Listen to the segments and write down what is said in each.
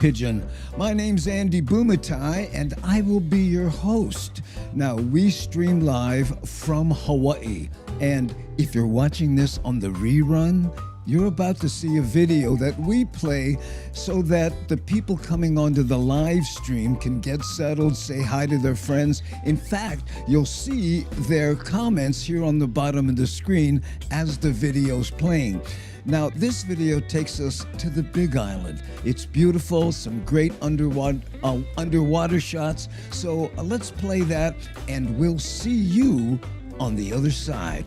Pidgin. My name's Andy Bumatai, and I will be your host. Now, we stream live from Hawaii, and if you're watching this on the rerun, you're about to see a video that we play so that the people coming onto the live stream can get settled, say hi to their friends. In fact, you'll see their comments here on the bottom of the screen as the video's playing. Now, this video takes us to the Big Island. It's beautiful, some great underwater shots. So let's play that, and we'll see you on the other side.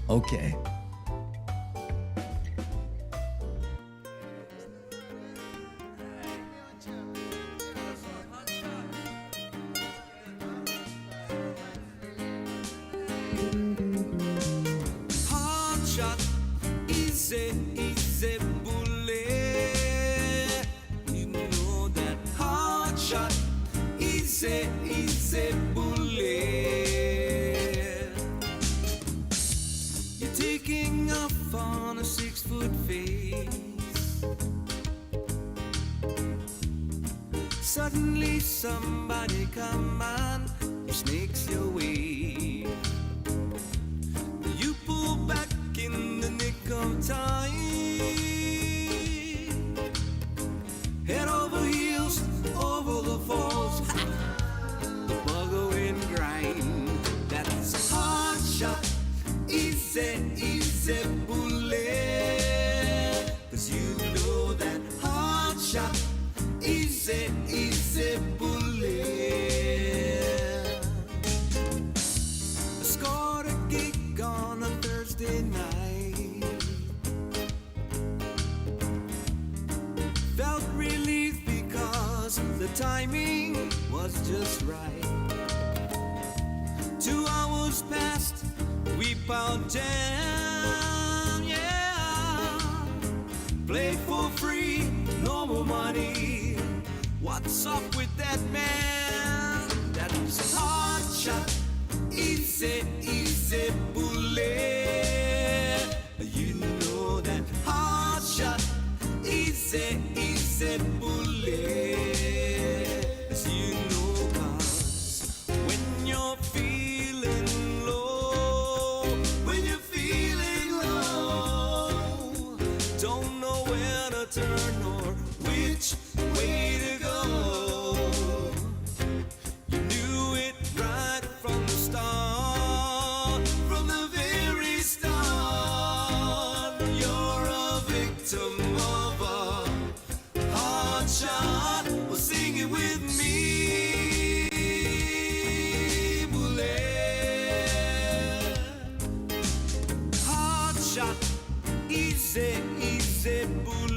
Okay. Hard shot, easy bullet. You know that hard shot, easy bullet. You're taking off on a 6-foot face. Suddenly somebody come on, you snakes your way. You pull back in the nick of time, head over heels, over the falls, the bugger and grind. That's a hard shot, easy bullet. 'Cause you know that hard shot, easy bullet. I scored a gig on a Thursday night. Felt relief because the timing was just right. 2 hours passed, we pound down, yeah. Play for free, no more money. What's up with that man? That's a hard shot, easy bullet. You know that hard shot, easy bullet. As you know, 'cause when you're feeling low, don't know where to turn or which way to go. You knew it right from the start, from the very start. You're a victim of a hard shot. Well, sing it with me, bullet. Hard shot, easy bullet.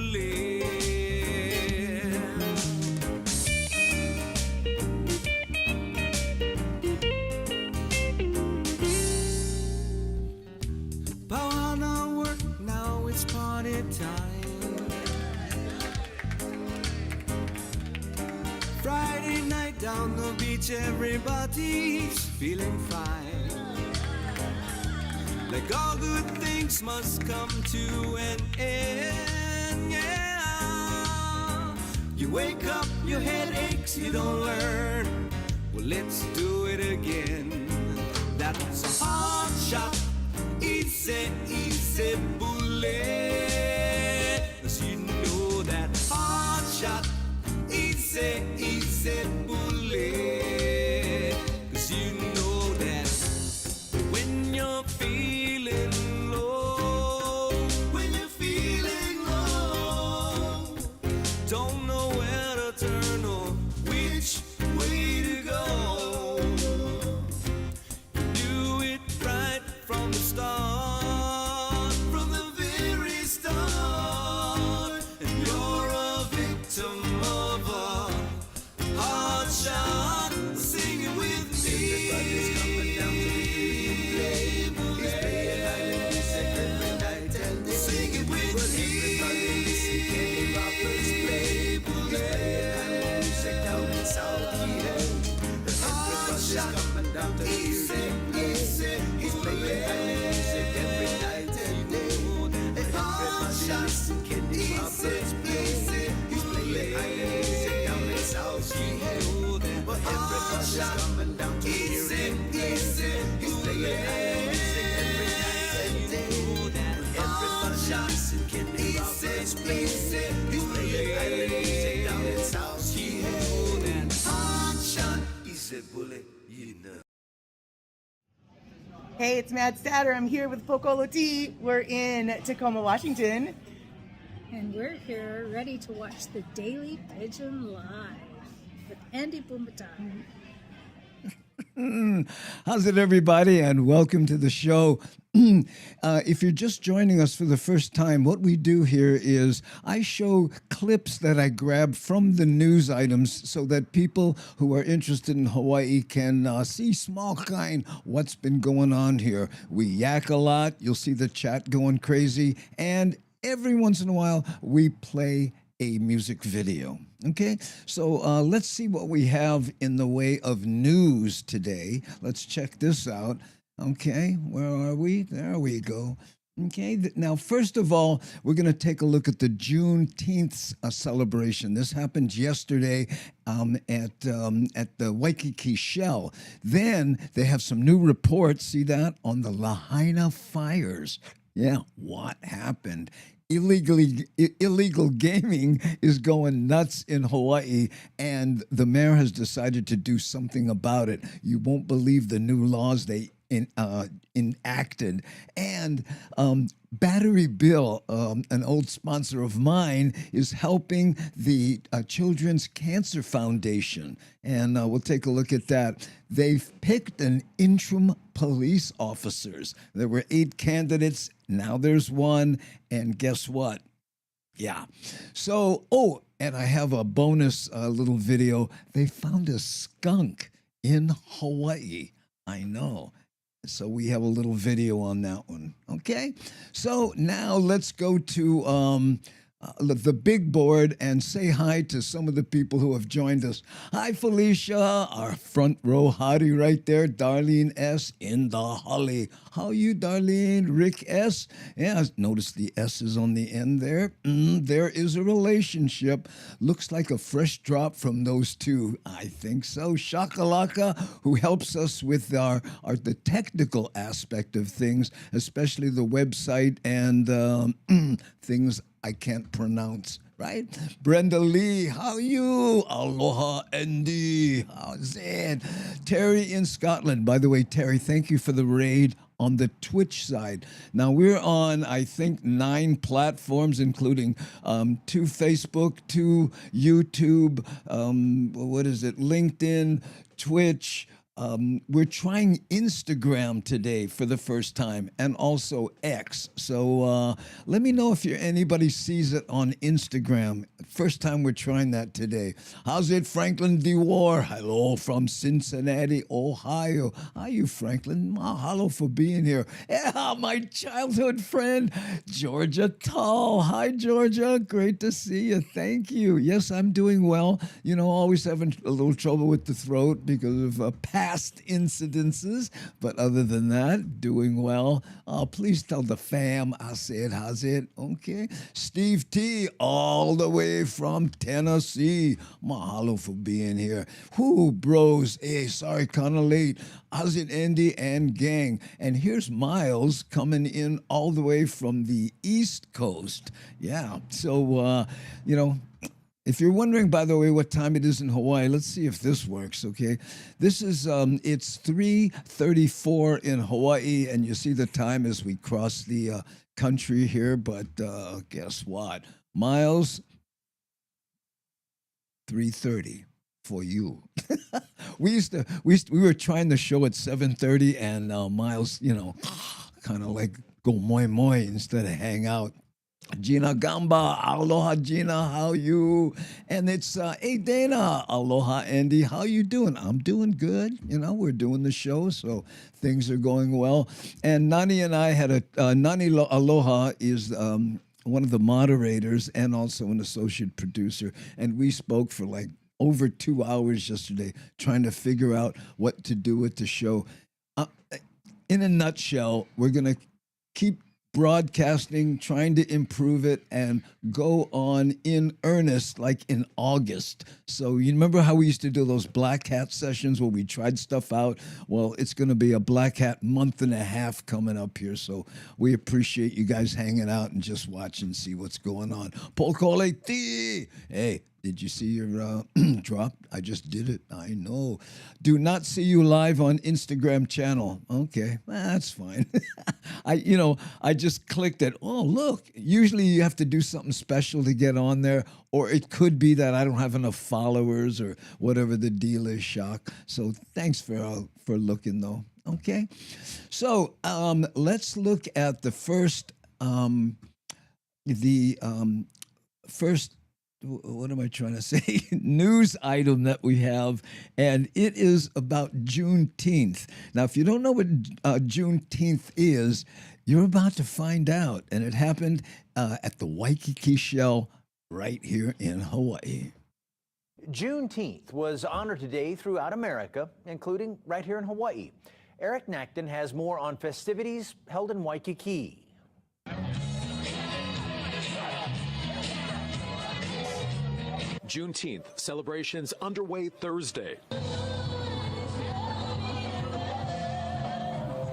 Bahana work, now it's party time. Friday night down the beach, everybody's feeling fine. Like all good things must come to an end, yeah. You wake up, your head aches, you don't learn. Well, let's do it again. That's a hard shot, easy bullet. 'Cause you know that hard shot, easy bullet. 'Cause you know that when you're feeling low, don't know where to turn or which way to go. You knew it right from the start, from the very start. And you're a victim of a hard Hey, it's Mad Statter. I'm here with Pocolo T. We're in Tacoma, Washington. And we're here ready to watch the Daily Pidgin live with Andy Bumatai. How's it, everybody? And welcome to the show. If you're just joining us for the first time, what we do here is I show clips that I grab from the news items so that people who are interested in Hawaii can see small kind what's been going on here. We yak a lot. You'll see the chat going crazy. And every once in a while, we play a music video. Okay, so let's see what we have in the way of news today. Let's check this out. Okay, where are we? There we go. Okay, now first of all, we're going to take a look at the Juneteenth celebration. This happened yesterday at the Waikiki Shell. Then they have some new reports. See that on the Lahaina fires? Yeah, what happened? Illegal gaming is going nuts in Hawaii, and the mayor has decided to do something about it. You won't believe the new laws they enacted. And Battery Bill, an old sponsor of mine, is helping the Children's Cancer Foundation. And we'll take a look at that. They've picked an interim police officers. There were 8 candidates. Now there's one. And guess what? Yeah. So, and I have a bonus little video. They found a skunk in Hawaii. I know. So we have a little video on that one. Okay. So now let's go to the big board and say hi to some of the people who have joined us. Hi, Felicia, our front row hottie right there. Darlene S. in the holly. How you, Darlene? Rick S. Yeah, notice the S is on the end there. There is a relationship. Looks like a fresh drop from those two. I think so. Shakalaka, who helps us with the technical aspect of things, especially the website and things I can't pronounce, right? Brenda Lee, how you? Aloha, Andy. How's it? Terry in Scotland. By the way, Terry, thank you for the raid on the Twitch side. Now, we're on, I think, 9 platforms, including 2 Facebook, 2 YouTube, LinkedIn, Twitch. We're trying Instagram today for the first time, and also X. So let me know if anybody sees it on Instagram. First time we're trying that today. How's it, Franklin DeWar? Hello from Cincinnati, Ohio. Hi, you, Franklin. Mahalo for being here. Yeah, my childhood friend, Georgia Tall. Hi, Georgia. Great to see you. Thank you. Yes, I'm doing well. You know, always having a little trouble with the throat because of past incidences, but other than that, doing well. Please tell the fam I said, how's it? Okay. Steve T, all the way from Tennessee. Mahalo for being here. Whoo, bros. Hey, sorry, kind of late. How's it, Andy and gang? And here's Miles coming in all the way from the East Coast. Yeah. So, if you're wondering, by the way, what time it is in Hawaii, let's see if this works, okay? This is, it's 3:34 in Hawaii, and you see the time as we cross the country here, but guess what? Miles, 3:30 for you. we were trying the show at 7:30, and Miles, kind of like go moi moi instead of hang out. Gina Gamba, aloha Gina, how you? And it's hey Dana, aloha Andy, how you doing? I'm doing good. We're doing the show, so things are going well. And Nani and I had Nani Aloha is one of the moderators and also an associate producer, and we spoke for like over 2 hours yesterday trying to figure out what to do with the show. In a nutshell, we're gonna keep broadcasting, trying to improve it, and go on in earnest like in August. So you remember how we used to do those Black Hat sessions where we tried stuff out? Well, it's going to be a Black Hat month and a half coming up here. So we appreciate you guys hanging out and just watching, see what's going on. Polkole T! Hey, Did you see your drop? I just did it. I know. Do not see you live on Instagram channel. Okay, that's fine. I just clicked it. Oh, look. Usually you have to do something special to get on there, or it could be that I don't have enough followers or whatever the deal is, Shock. So thanks for looking though. Okay, so let's look at the first first, what am I trying to say? News item that we have, and it is about Juneteenth. Now, if you don't know what Juneteenth is, you're about to find out, and it happened at the Waikiki Shell right here in Hawaii. Juneteenth was honored today throughout America, including right here in Hawaii. Eric Nacton has more on festivities held in Waikiki. Juneteenth celebrations underway Thursday.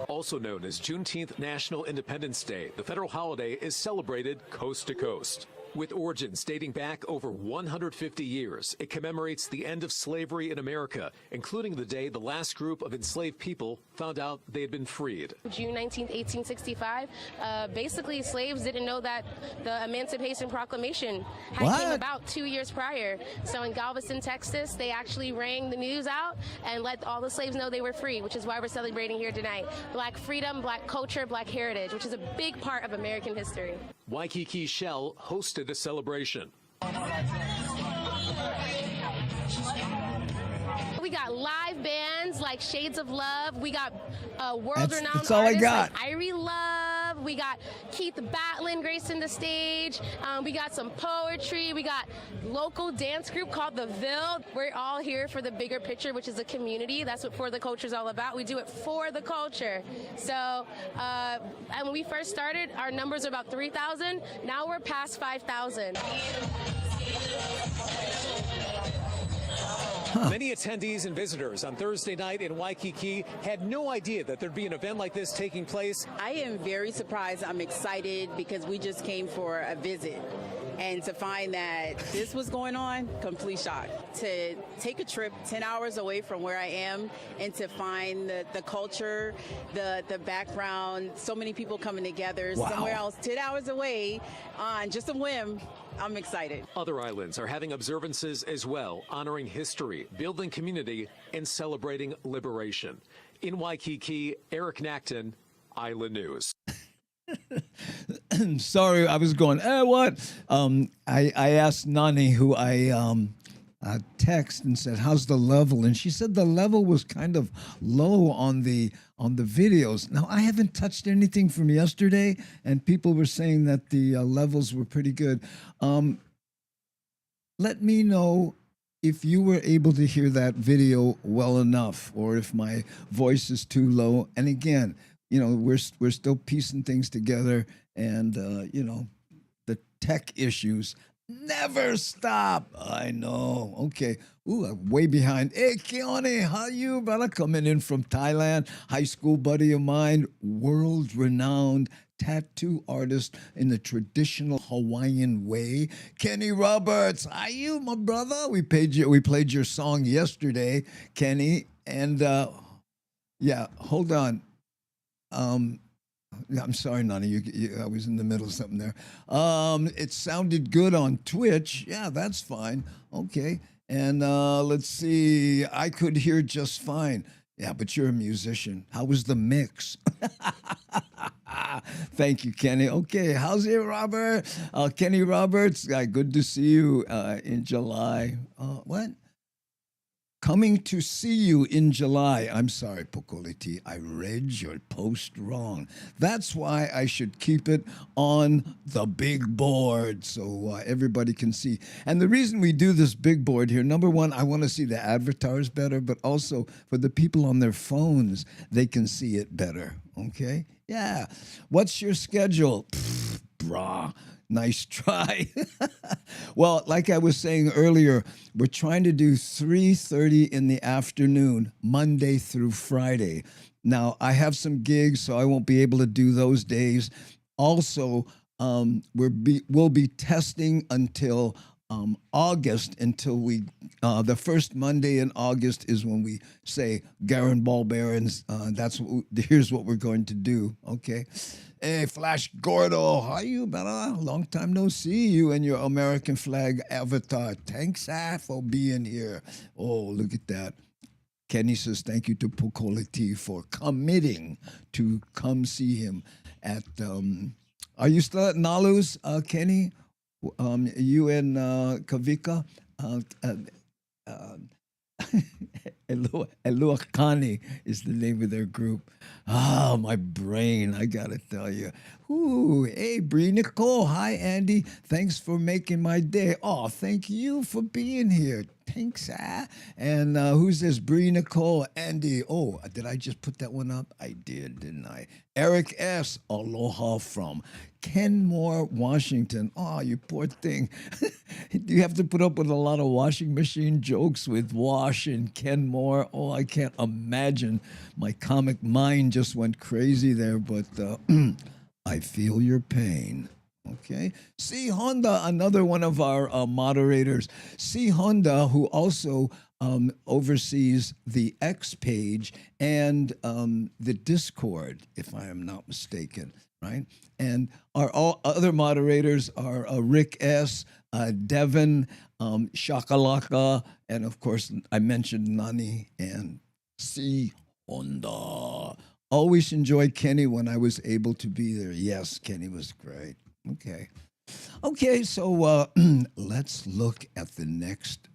Also known as Juneteenth National Independence Day, the federal holiday is celebrated coast to coast. With origins dating back over 150 years, it commemorates the end of slavery in America, including the day the last group of enslaved people found out they had been freed. June 19, 1865, basically slaves didn't know that the Emancipation Proclamation had came about 2 years prior. So in Galveston, Texas, they actually rang the news out and let all the slaves know they were free, which is why we're celebrating here tonight. Black freedom, black culture, black heritage, which is a big part of American history. Waikiki Shell hosted a celebration. We got live bands like Shades of Love. We got world-renowned that's all I artists got. like Irie Love. We got Keith Batlin gracing the stage. We got some poetry. We got local dance group called The Ville. We're all here for the bigger picture, which is a community. That's what For the Culture is all about. We do it for the culture. So, and when we first started, our numbers are about 3,000. Now we're past 5,000. Many attendees and visitors on Thursday night in Waikiki had no idea that there'd be an event like this taking place. I am very surprised. I'm excited because we just came for a visit. And to find that this was going on, complete shock. To take a trip 10 hours away from where I am and to find the culture, the background, so many people coming together somewhere else 10 hours away on just a whim, I'm excited. Other islands are having observances as well, honoring history, building community, and celebrating liberation. In Waikiki, Eric Nacton, Island News. Sorry, I was going, what? I asked Nani, who I text and said, how's the level? And she said the level was kind of low on the videos. Now, I haven't touched anything from yesterday, and people were saying that the levels were pretty good. Let me know if you were able to hear that video well enough, or if my voice is too low. And again, we're still piecing things together, and the tech issues never stop. I know. Okay. Ooh, I'm way behind. Hey, Keone, how you, brother? Coming in from Thailand. High school buddy of mine, world-renowned tattoo artist in the traditional Hawaiian way. Kenny Roberts, how you, my brother? We played your song yesterday, Kenny. And yeah, hold on. I'm sorry, Nani. I was in the middle of something there. It sounded good on Twitch. Yeah, that's fine. Okay. And let's see. I could hear just fine. Yeah, but you're a musician. How was the mix? Thank you, Kenny. Okay, how's it, Robert? Kenny Roberts, good to see you in July. What? Coming to see you in July. I'm sorry, Pokoliti. I read your post wrong. That's why I should keep it on the big board so everybody can see. And the reason we do this big board here, number one, I want to see the avatars better, but also for the people on their phones, they can see it better. Okay? Yeah. What's your schedule? Brah. Nice try. Well, like I was saying earlier, we're trying to do 3:30 in the afternoon, Monday through Friday. Now, I have some gigs, so I won't be able to do those days. Also, we'll be testing until August until the first Monday in August is when we say Garen Ball Barons. Here's what we're going to do. Okay. Hey, Flash Gordo, how you, brother? Long time no see you and your American flag avatar. Thanks for being here. Oh, look at that. Kenny says thank you to Pocola T for committing to come see him at. Are you still at Nalu's, Kenny? You and Kavika? Eluakani is the name of their group. Ah, my brain, I gotta tell you. Ooh, hey, Bree Nicole. Hi, Andy. Thanks for making my day. Oh, thank you for being here. Thanks, And who's this? Bree Nicole, Andy. Oh, did I just put that one up? I did, didn't I? Eric S. Aloha from Kenmore, Washington. Oh, you poor thing. Do you have to put up with a lot of washing machine jokes with Wash and Kenmore? Oh, I can't imagine. My comic mind just went crazy there, but I feel your pain. Okay. C. Honda, another one of our moderators. C. Honda, who also oversees the X page and the Discord, if I am not mistaken, right? And our other moderators are Rick S., Devin, Shakalaka, and of course, I mentioned Nani and C. Honda. Always enjoy Kenny when I was able to be there. Yes, Kenny was great. Okay. Okay, so let's look at the next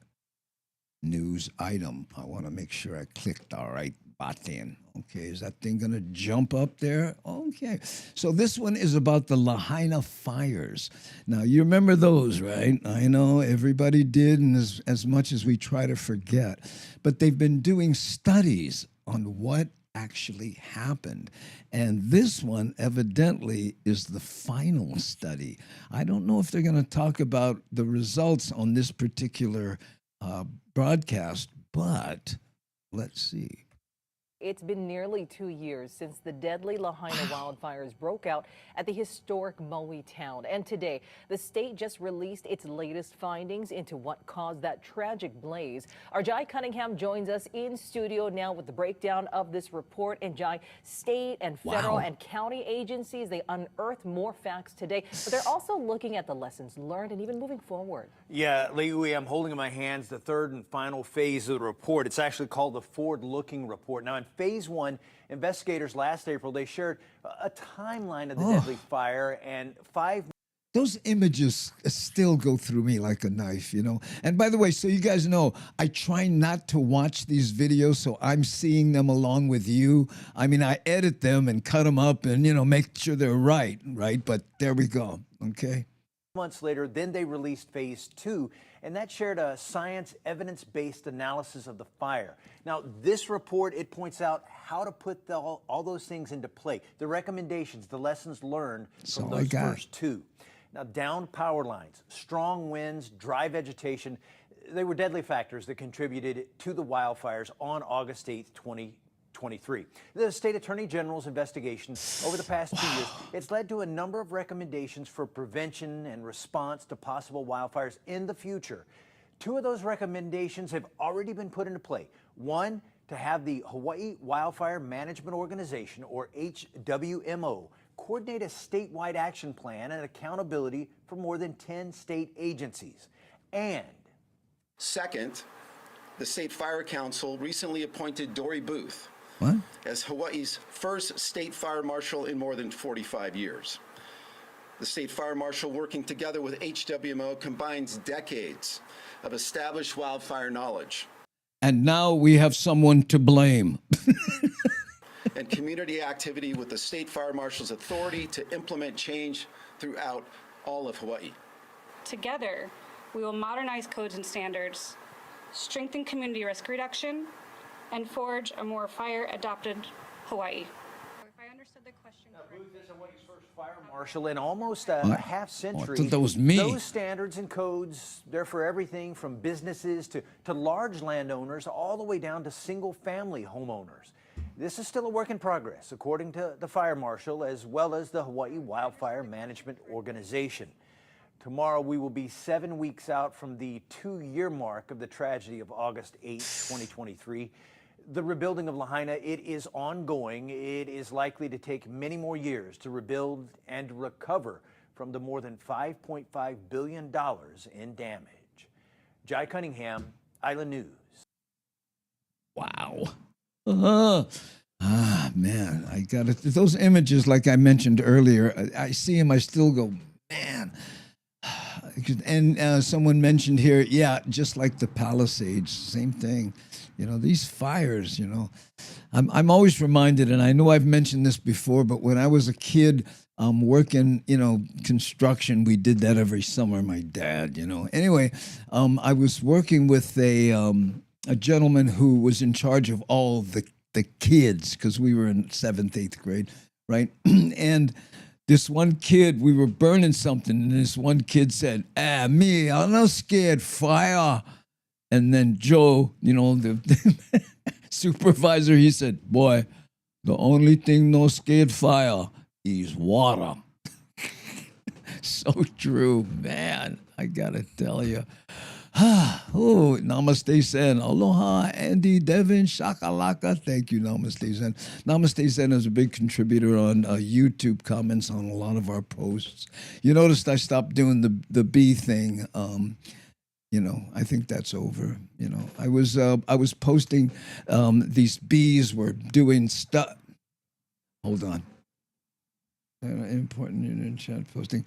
news item. I want to make sure I clicked the right button. Okay, is that thing going to jump up there? Okay. So this one is about the Lahaina fires. Now, you remember those, right? I know everybody did, and as much as we try to forget. But they've been doing studies on what actually happened. And this one evidently is the final study. I don't know if they're going to talk about the results on this particular broadcast, but let's see. It's been nearly 2 years since the deadly Lahaina wildfires broke out at the historic Maui town. And today, the state just released its latest findings into what caused that tragic blaze. Our Jai Cunningham joins us in studio now with the breakdown of this report. And Jai, state and federal and county agencies, they unearthed more facts today, but they're also looking at the lessons learned and even moving forward. Yeah, Leighui, I'm holding in my hands the third and final phase of the report. It's actually called the forward-looking report. Now, in phase one, investigators last April, they shared a timeline of the deadly fire and those images still go through me like a knife, you know. And by the way, so you guys know, I try not to watch these videos, so I'm seeing them along with you. I mean, I edit them and cut them up and, you know, make sure they're right? But there we go, okay? months later, then they released phase two, and that shared a science evidence-based analysis of the fire. Now, this report, it points out how to put all those things into play, the recommendations, the lessons learned from those first two. Now, downed power lines, strong winds, dry vegetation, they were deadly factors that contributed to the wildfires on August 8th, 2023. The State Attorney General's investigation over the past 2 years, it's led to a number of recommendations for prevention and response to possible wildfires in the future. Two of those recommendations have already been put into play. One, to have the Hawaii Wildfire Management Organization, or HWMO, coordinate a statewide action plan and accountability for more than 10 state agencies. And second, the State Fire Council recently appointed Dory Booth as Hawaii's first state fire marshal in more than 45 years. The state fire marshal, working together with HWMO, combines decades of established wildfire knowledge. And now we have someone to blame. And community activity with the state fire marshal's authority to implement change throughout all of Hawaii. Together, we will modernize codes and standards, strengthen community risk reduction, and forge a more fire-adopted Hawaii. If I understood the question correctly. Booth is Hawaii's first fire marshal in almost a half century. I thought that was me. Those standards and codes, they're for everything from businesses to large landowners, all the way down to single-family homeowners. This is still a work in progress, according to the fire marshal, as well as the Hawaii Wildfire Management Organization. Tomorrow we will be 7 weeks out from the 2-year mark of the tragedy of August 8, 2023. The rebuilding of Lahaina, it is ongoing. It is likely to take many more years to rebuild and recover from the more than $5.5 billion in damage. Jai Cunningham, Island News. Wow. Man, I got it. Those images, like I mentioned earlier, I see them, I still go, man. And someone mentioned here, yeah, just like the Palisades, same thing. You know, these fires, you know, I'm always reminded, and I know I've mentioned this before, but when I was a kid working, you know, construction, we did that every summer, my dad, you know. Anyway, I was working with a gentleman who was in charge of all the kids, because we were in 7th, 8th grade, right? And this one kid, we were burning something, and this one kid said, me, I'm not scared fire. And then Joe, you know, the supervisor, he said, boy, the only thing no scared fire is water. So true, man. I got to tell you. Oh, Namaste Sen. Aloha, Andy, Devin, Shakalaka. Thank you, Namaste Sen. Namaste Sen is a big contributor on YouTube, comments on a lot of our posts. You noticed I stopped doing the bee thing. You know, I think that's over. You know, I was posting these bees were doing stuff. Hold on. Important in chat posting.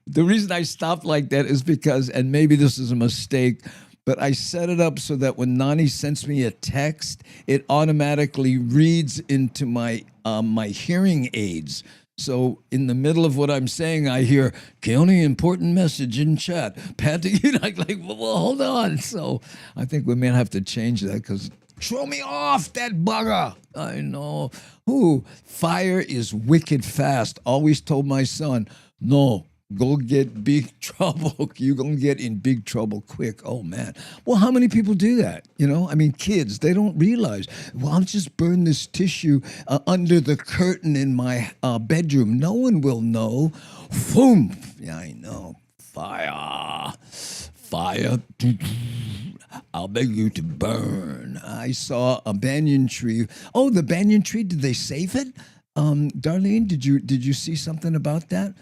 The reason I stopped like that is because, and maybe this is a mistake, but I set it up so that when Nani sends me a text, it automatically reads into my my hearing aids. So in the middle of what I'm saying, I hear, Keone, important message in chat. Patty, like, well, hold on. So I think we may have to change that because throw me off, that bugger. I know. Ooh, fire is wicked fast. Always told my son, no, go get big trouble. You're going to get in big trouble quick. Oh, man. Well, how many people do that? You know, I mean, kids, they don't realize, well, I'll just burn this tissue under the curtain in my bedroom. No one will know. Boom. Yeah, I know. Fire. Fire. I'll beg you to burn. I saw a banyan tree. Oh, the banyan tree, did they save it? Darlene, did you see something about that?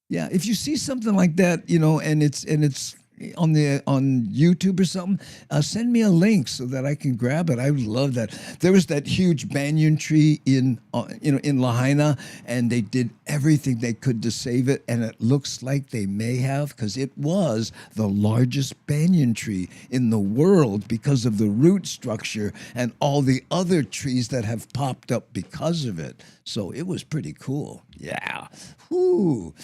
Yeah, if you see something like that, you know, and it's on YouTube or something, send me a link so that I can grab it. I would love that. There was that huge banyan tree in Lahaina, and they did everything they could to save it, and it looks like they may have, because it was the largest banyan tree in the world because of the root structure and all the other trees that have popped up because of it. So it was pretty cool. Yeah. Whew.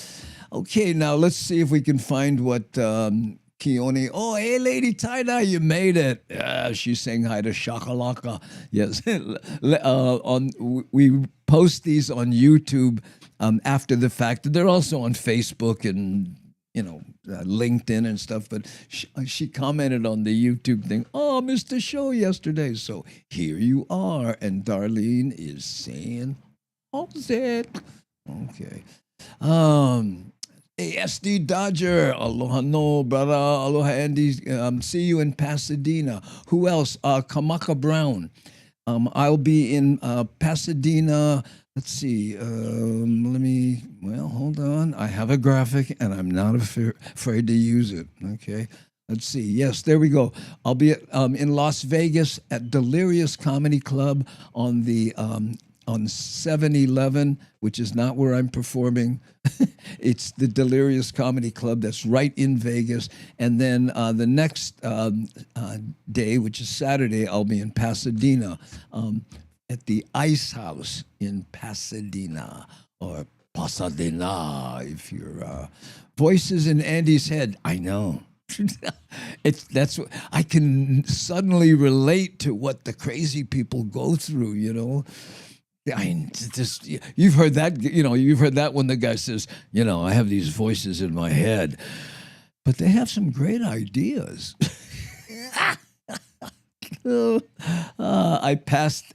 Okay, now let's see if we can find what Keone. Oh, hey, Lady Tie-Dye, you made it. She's saying hi to Shakalaka. Yes. We post these on YouTube after the fact. They're also on Facebook and, you know, LinkedIn and stuff. But she commented on the YouTube thing. Oh, missed the show yesterday. So here you are. And Darlene is saying, how's it? Okay. Hey, SD Dodger. Aloha, no, brother. Aloha, Andy. See you in Pasadena. Who else? Kamaka Brown. I'll be in Pasadena. Let's see. Hold on. I have a graphic, and I'm not afraid to use it. Okay. Let's see. Yes, there we go. I'll be in Las Vegas at Delirious Comedy Club on the on 7-Eleven, which is not where I'm performing. It's the Delirious Comedy Club that's right in Vegas. And then the next day, which is Saturday, I'll be in Pasadena at the Ice House in Pasadena, or Pasadena, if you're voices in Andy's head. I know. That's what I can suddenly relate to, what the crazy people go through, you know. You've heard that, you know, you've heard that when the guy says, you know, I have these voices in my head, but they have some great ideas. I passed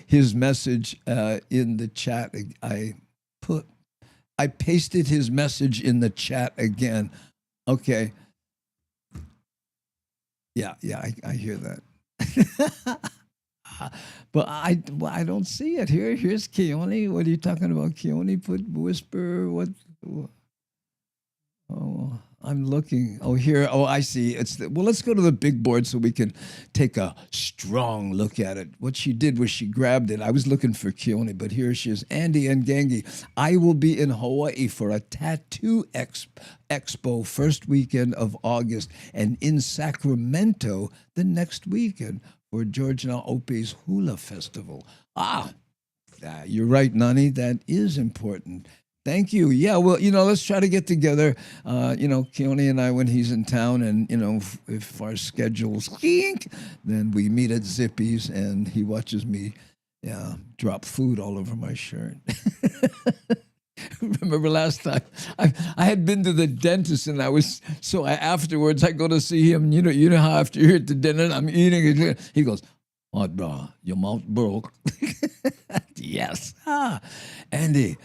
his message in the chat. I put I pasted his message in the chat again. Okay. Yeah, I hear that. But I don't see it here. Here's Keone. What are you talking about? Keone put whisper. What? Oh, I'm looking. Oh, here. Oh, I see. Well, let's go to the big board so we can take a strong look at it. What she did was she grabbed it. I was looking for Keone, but here she is. Andy and Gangi. I will be in Hawaii for a tattoo expo first weekend of August, and in Sacramento the next weekend for George Naopi's Hula Festival. You're right, Nani. That is important. Thank you. Yeah, well, let's try to get together. Keone and I, when he's in town, and, if our schedules kink, then we meet at Zippy's, and he watches me drop food all over my shirt. Remember last time I had been to the dentist, and afterwards I go to see him. You know how after you're at the dentist, I'm eating. He goes, "What, bro? Your mouth broke?" Yes. Andy,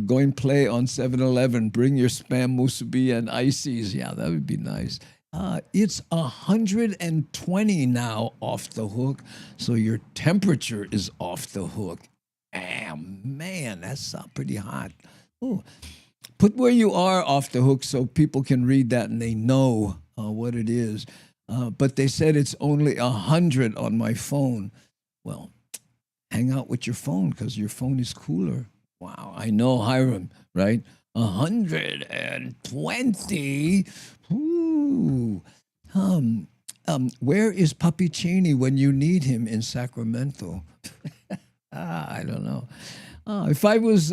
go and play on 7-Eleven. Bring your Spam musubi and ices. Yeah, that would be nice. It's 120 now off the hook, so your temperature is off the hook. Man, that's pretty hot. Ooh. Put where you are off the hook so people can read that and they know what it is. But they said it's only 100 on my phone. Well, hang out with your phone because your phone is cooler. Wow, I know, Hiram, right? 120. Ooh. Where is Puppy Cheney when you need him in Sacramento? I don't know. If I was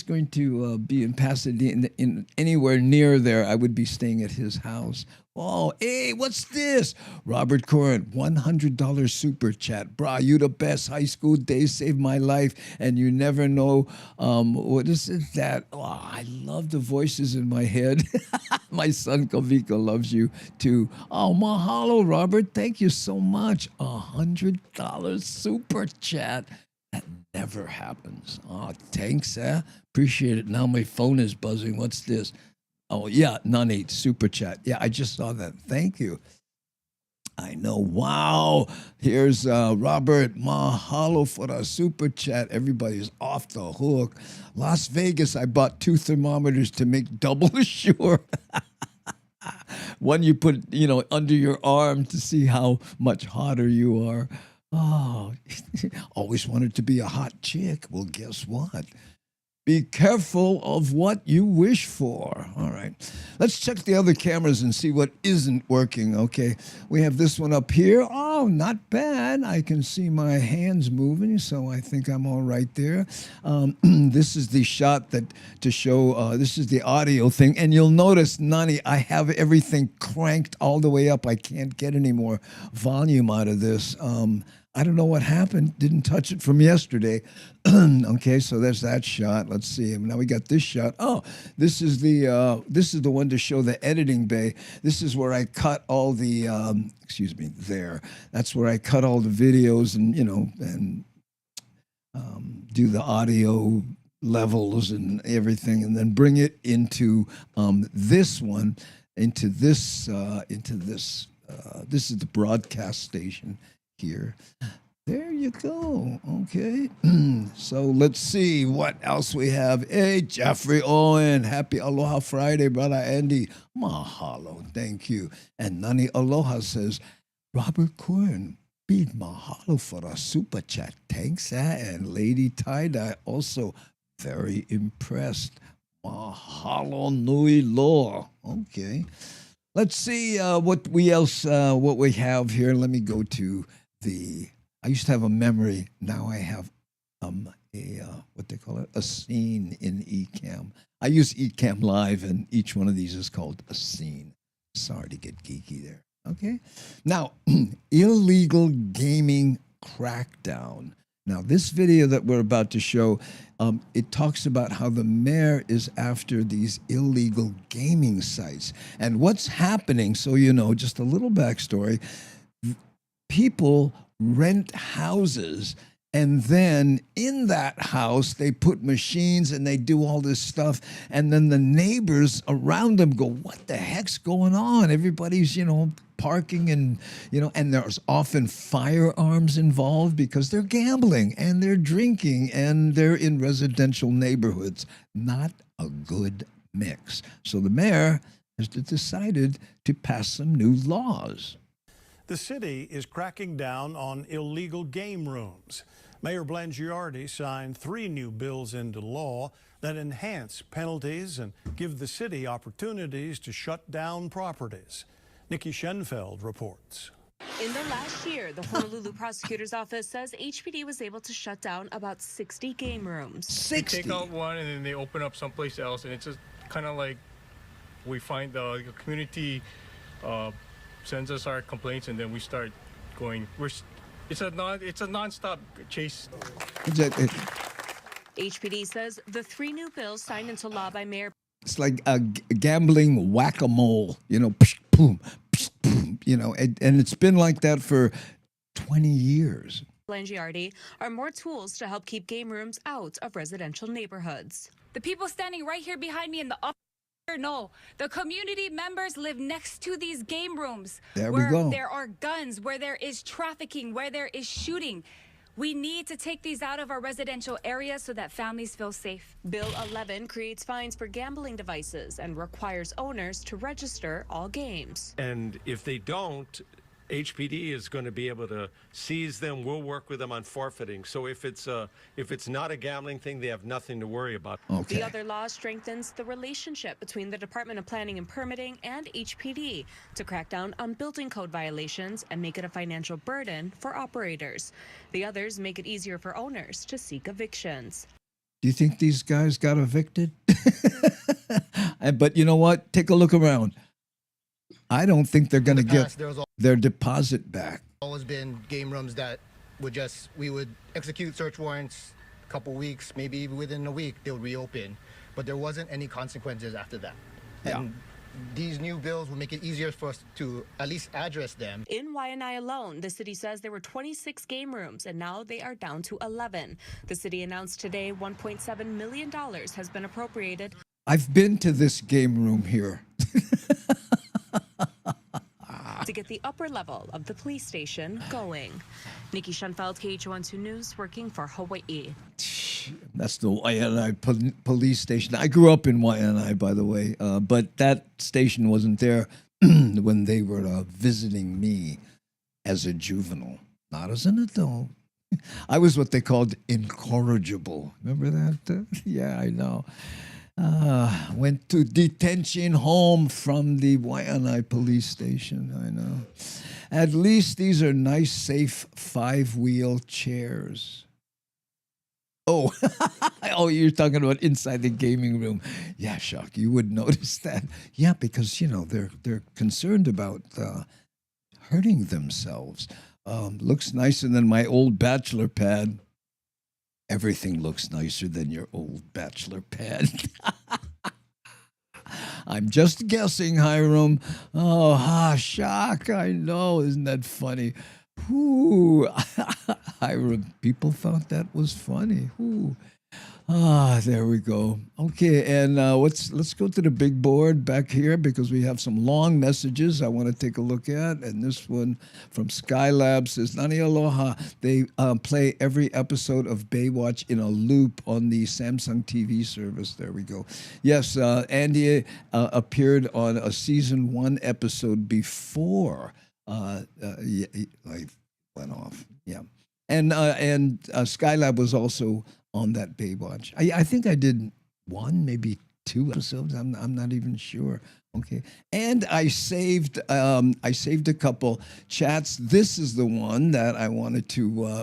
going to be in Pasadena, in anywhere near there, I would be staying at his house. Oh, hey, what's this? Robert Corin, $100 super chat. Brah, you the best. High school days saved my life, and you never know what is it that. Oh, I love the voices in my head. My son Kavika loves you too. Oh, mahalo, Robert. Thank you so much. $100 super chat. That never happens. Oh, thanks, appreciate it. Now my phone is buzzing. What's this? Oh, yeah, Nani, super chat. Yeah, I just saw that. Thank you. I know. Wow. Here's Robert. Mahalo for the super chat. Everybody's off the hook. Las Vegas, I bought 2 thermometers to make double sure. One you put, under your arm to see how much hotter you are. Oh, always wanted to be a hot chick. Well, guess what? Be careful of what you wish for. All right. Let's check the other cameras and see what isn't working. Okay. We have this one up here. Oh, not bad. I can see my hands moving, so I think I'm all right there. This is the shot to show, this is the audio thing. And you'll notice, Nani, I have everything cranked all the way up. I can't get any more volume out of this. I don't know what happened. Didn't touch it from yesterday. Okay, so there's that shot. Let's see. Now we got this shot. Oh, this is the one to show the editing bay. This is where I cut all the there. That's where I cut all the videos and do the audio levels and everything, and then bring it into this one, into this. This is the broadcast station. Here. There you go. Okay. So let's see what else we have. Hey, Jeffrey Owen. Happy Aloha Friday, brother Andy. Mahalo. Thank you. And Nani Aloha says, Robert Corin, big mahalo for a super chat. Thanks, and Lady Tie-Dye also very impressed. Mahalo nui loa. Okay. Let's see what we have here. Let me go to I used to have a memory. Now I have what they call it, a scene in Ecamm. I use Ecamm Live, and each one of these is called a scene. Sorry to get geeky there. Okay. Now, illegal gaming crackdown. Now, this video that we're about to show, it talks about how the mayor is after these illegal gaming sites. And what's happening, so just a little backstory. People rent houses And then in that house, they put machines and they do all this stuff. And then the neighbors around them go, what the heck's going on? Everybody's, parking and, and there's often firearms involved because they're gambling and they're drinking and they're in residential neighborhoods. Not a good mix. So the mayor has decided to pass some new laws. The city is cracking down on illegal game rooms. Mayor Blangiardi signed 3 new bills into law that enhance penalties and give the city opportunities to shut down properties. Nikki Schenfeld reports. In the last year, the Honolulu prosecutor's office says HPD was able to shut down about 60 game rooms. 60? They take out one and then they open up someplace else, and it's just kind of like we find the community sends us our complaints, and then we start going. It's a non-stop chase. HPD says the 3 new bills signed into law by Mayor. It's like a gambling whack-a-mole, psh, boom, psh, boom, and it's been like that for 20 years. Blangiardi are more tools to help keep game rooms out of residential neighborhoods. The people standing right here behind me in the upper no, the community members live next to these game rooms where we go. There are guns, where there is trafficking, where there is shooting. We need to take these out of our residential areas so that families feel safe. Bill 11 creates fines for gambling devices and requires owners to register all games. And if they don't, HPD is going to be able to seize them. We'll work with them on forfeiting. So if it's not a gambling thing, they have nothing to worry about. Okay. The other law strengthens the relationship between the Department of Planning and Permitting and HPD to crack down on building code violations and make it a financial burden for operators. The others make it easier for owners to seek evictions. Do you think these guys got evicted? But you know what? Take a look around. I don't think they're going to get their deposit back. Always been game rooms that we would execute search warrants a couple weeks, maybe even within a week they would reopen, but there wasn't any consequences after that. Yeah. And these new bills will make it easier for us to at least address them. In Waianae alone, the city says there were 26 game rooms and now they are down to 11. The city announced today $1.7 million has been appropriated. I've been to this game room here. To get the upper level of the police station going. Nikki Schenfeld, KHO12 News, working for Hawaii. That's the Waianae police station. I grew up in Waianae, by the way, but that station wasn't there when they were visiting me as a juvenile, not as an adult. I was what they called incorrigible. Remember that? Yeah, I know. Went to detention home from the Waianae police station. I know. At least these are nice, safe 5-wheel chairs. Oh, oh, you're talking about inside the gaming room. Yeah, Shock, you would notice that. Yeah, because they're concerned about hurting themselves. Looks nicer than my old bachelor pad. Everything looks nicer than your old bachelor pad. I'm just guessing, Hiram. Oh, Shock, I know. Isn't that funny? Ooh, Hiram, people thought that was funny. Ooh. There we go. Okay, and let's go to the big board back here because we have some long messages I want to take a look at. And this one from Skylab says, Nani aloha. They play every episode of Baywatch in a loop on the Samsung TV service. There we go. Yes, Andy appeared on a season 1 episode before I went off. Yeah. And Skylab was also on that Baywatch. I think I did 1, maybe 2 episodes. I'm not even sure. Okay. And I saved a couple chats. This is the one that I wanted to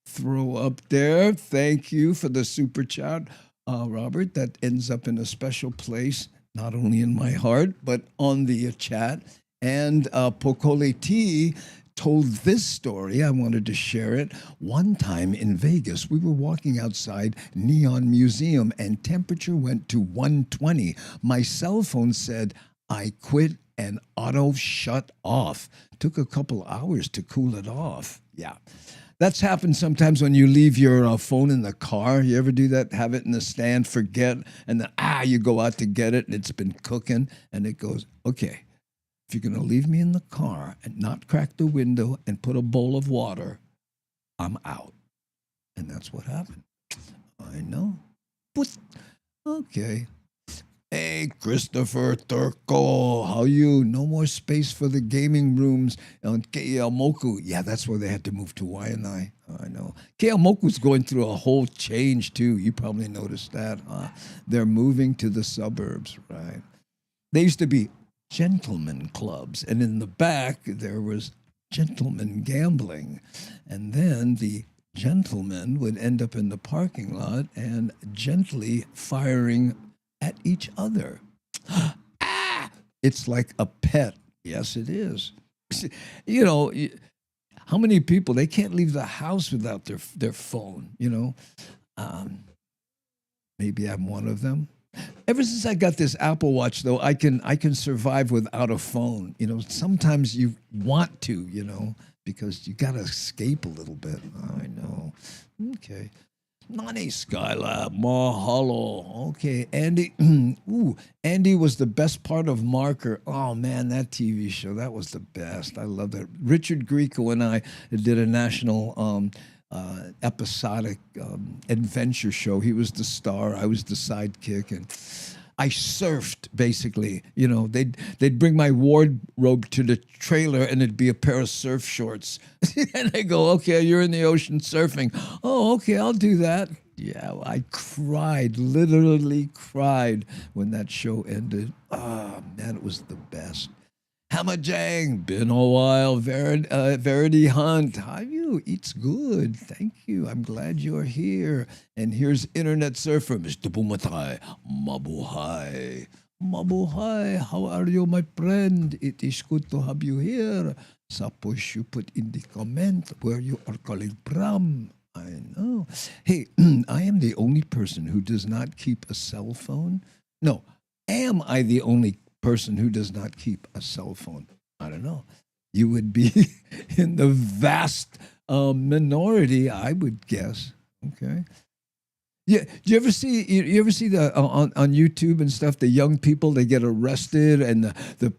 throw up there. Thank you for the super chat, Robert. That ends up in a special place, not only in my heart, but on the chat. And Pokole T told this story. I wanted to share it. One time in Vegas, we were walking outside Neon Museum and temperature went to 120. My cell phone said, I quit and auto shut off. Took a couple hours to cool it off. Yeah. That's happened sometimes when you leave your phone in the car. You ever do that? Have it in the stand, forget, and then, you go out to get it, and it's been cooking, and it goes, okay, if you're going to leave me in the car and not crack the window and put a bowl of water, I'm out. And that's what happened. I know. But, okay. Hey, Christopher Turco, how you? No more space for the gaming rooms on Ke'eaumoku. Yeah, that's where they had to move to Waianae. I know. Ke'eaumoku's going through a whole change, too. You probably noticed that, huh? They're moving to the suburbs, right? They used to be gentlemen clubs, and in the back, there was gentlemen gambling. And then the gentlemen would end up in the parking lot and gently firing at each other. It's like a pet. Yes, it is. You know, how many people, they can't leave the house without their phone, you know? Maybe I'm one of them. Ever since I got this Apple Watch, though, I can survive without a phone. You know, sometimes you want to, you know, because you got to escape a little bit. I know. Okay. Nani Skylab, mahalo. Okay, Andy. Andy was the best part of Marker. Oh man, that TV show, that was the best. I loved it. Richard Grieco and I did a national episodic adventure show. He was the star, I was the sidekick, and I surfed basically. You know, they'd bring my wardrobe to the trailer, and it'd be a pair of surf shorts. And I go, okay, you're in the ocean surfing. Oh, okay, I'll do that. Yeah, I cried, literally cried when that show ended. Oh, man, it was the best. Hamajang, been a while. Verity Hunt, how you? It's good. Thank you. I'm glad you're here. And here's Internet Surfer, Mr. Bumatai. Mabuhay. Mabuhay. How are you, my friend? It is good to have you here. Suppose you put in the comment where you are calling from. I know. Hey, I am the only person who does not keep a cell phone. No, am I the only person who does not keep a cell phone? I don't know. You would be in the vast minority, I would guess. Okay. Yeah. Do you ever see the on YouTube and stuff? The young people, they get arrested, and the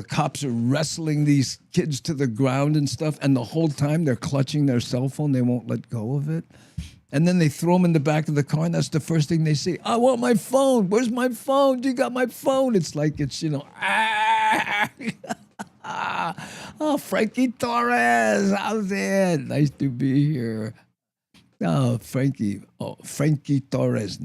cops are wrestling these kids to the ground and stuff, and the whole time they're clutching their cell phone. They won't let go of it. And then they throw them in the back of the car, and that's the first thing they say. I want my phone. Where's my phone? You got my phone. It's like it's, you know, Oh, Frankie Torres. How's it? Nice to be here. Oh, Frankie Torres.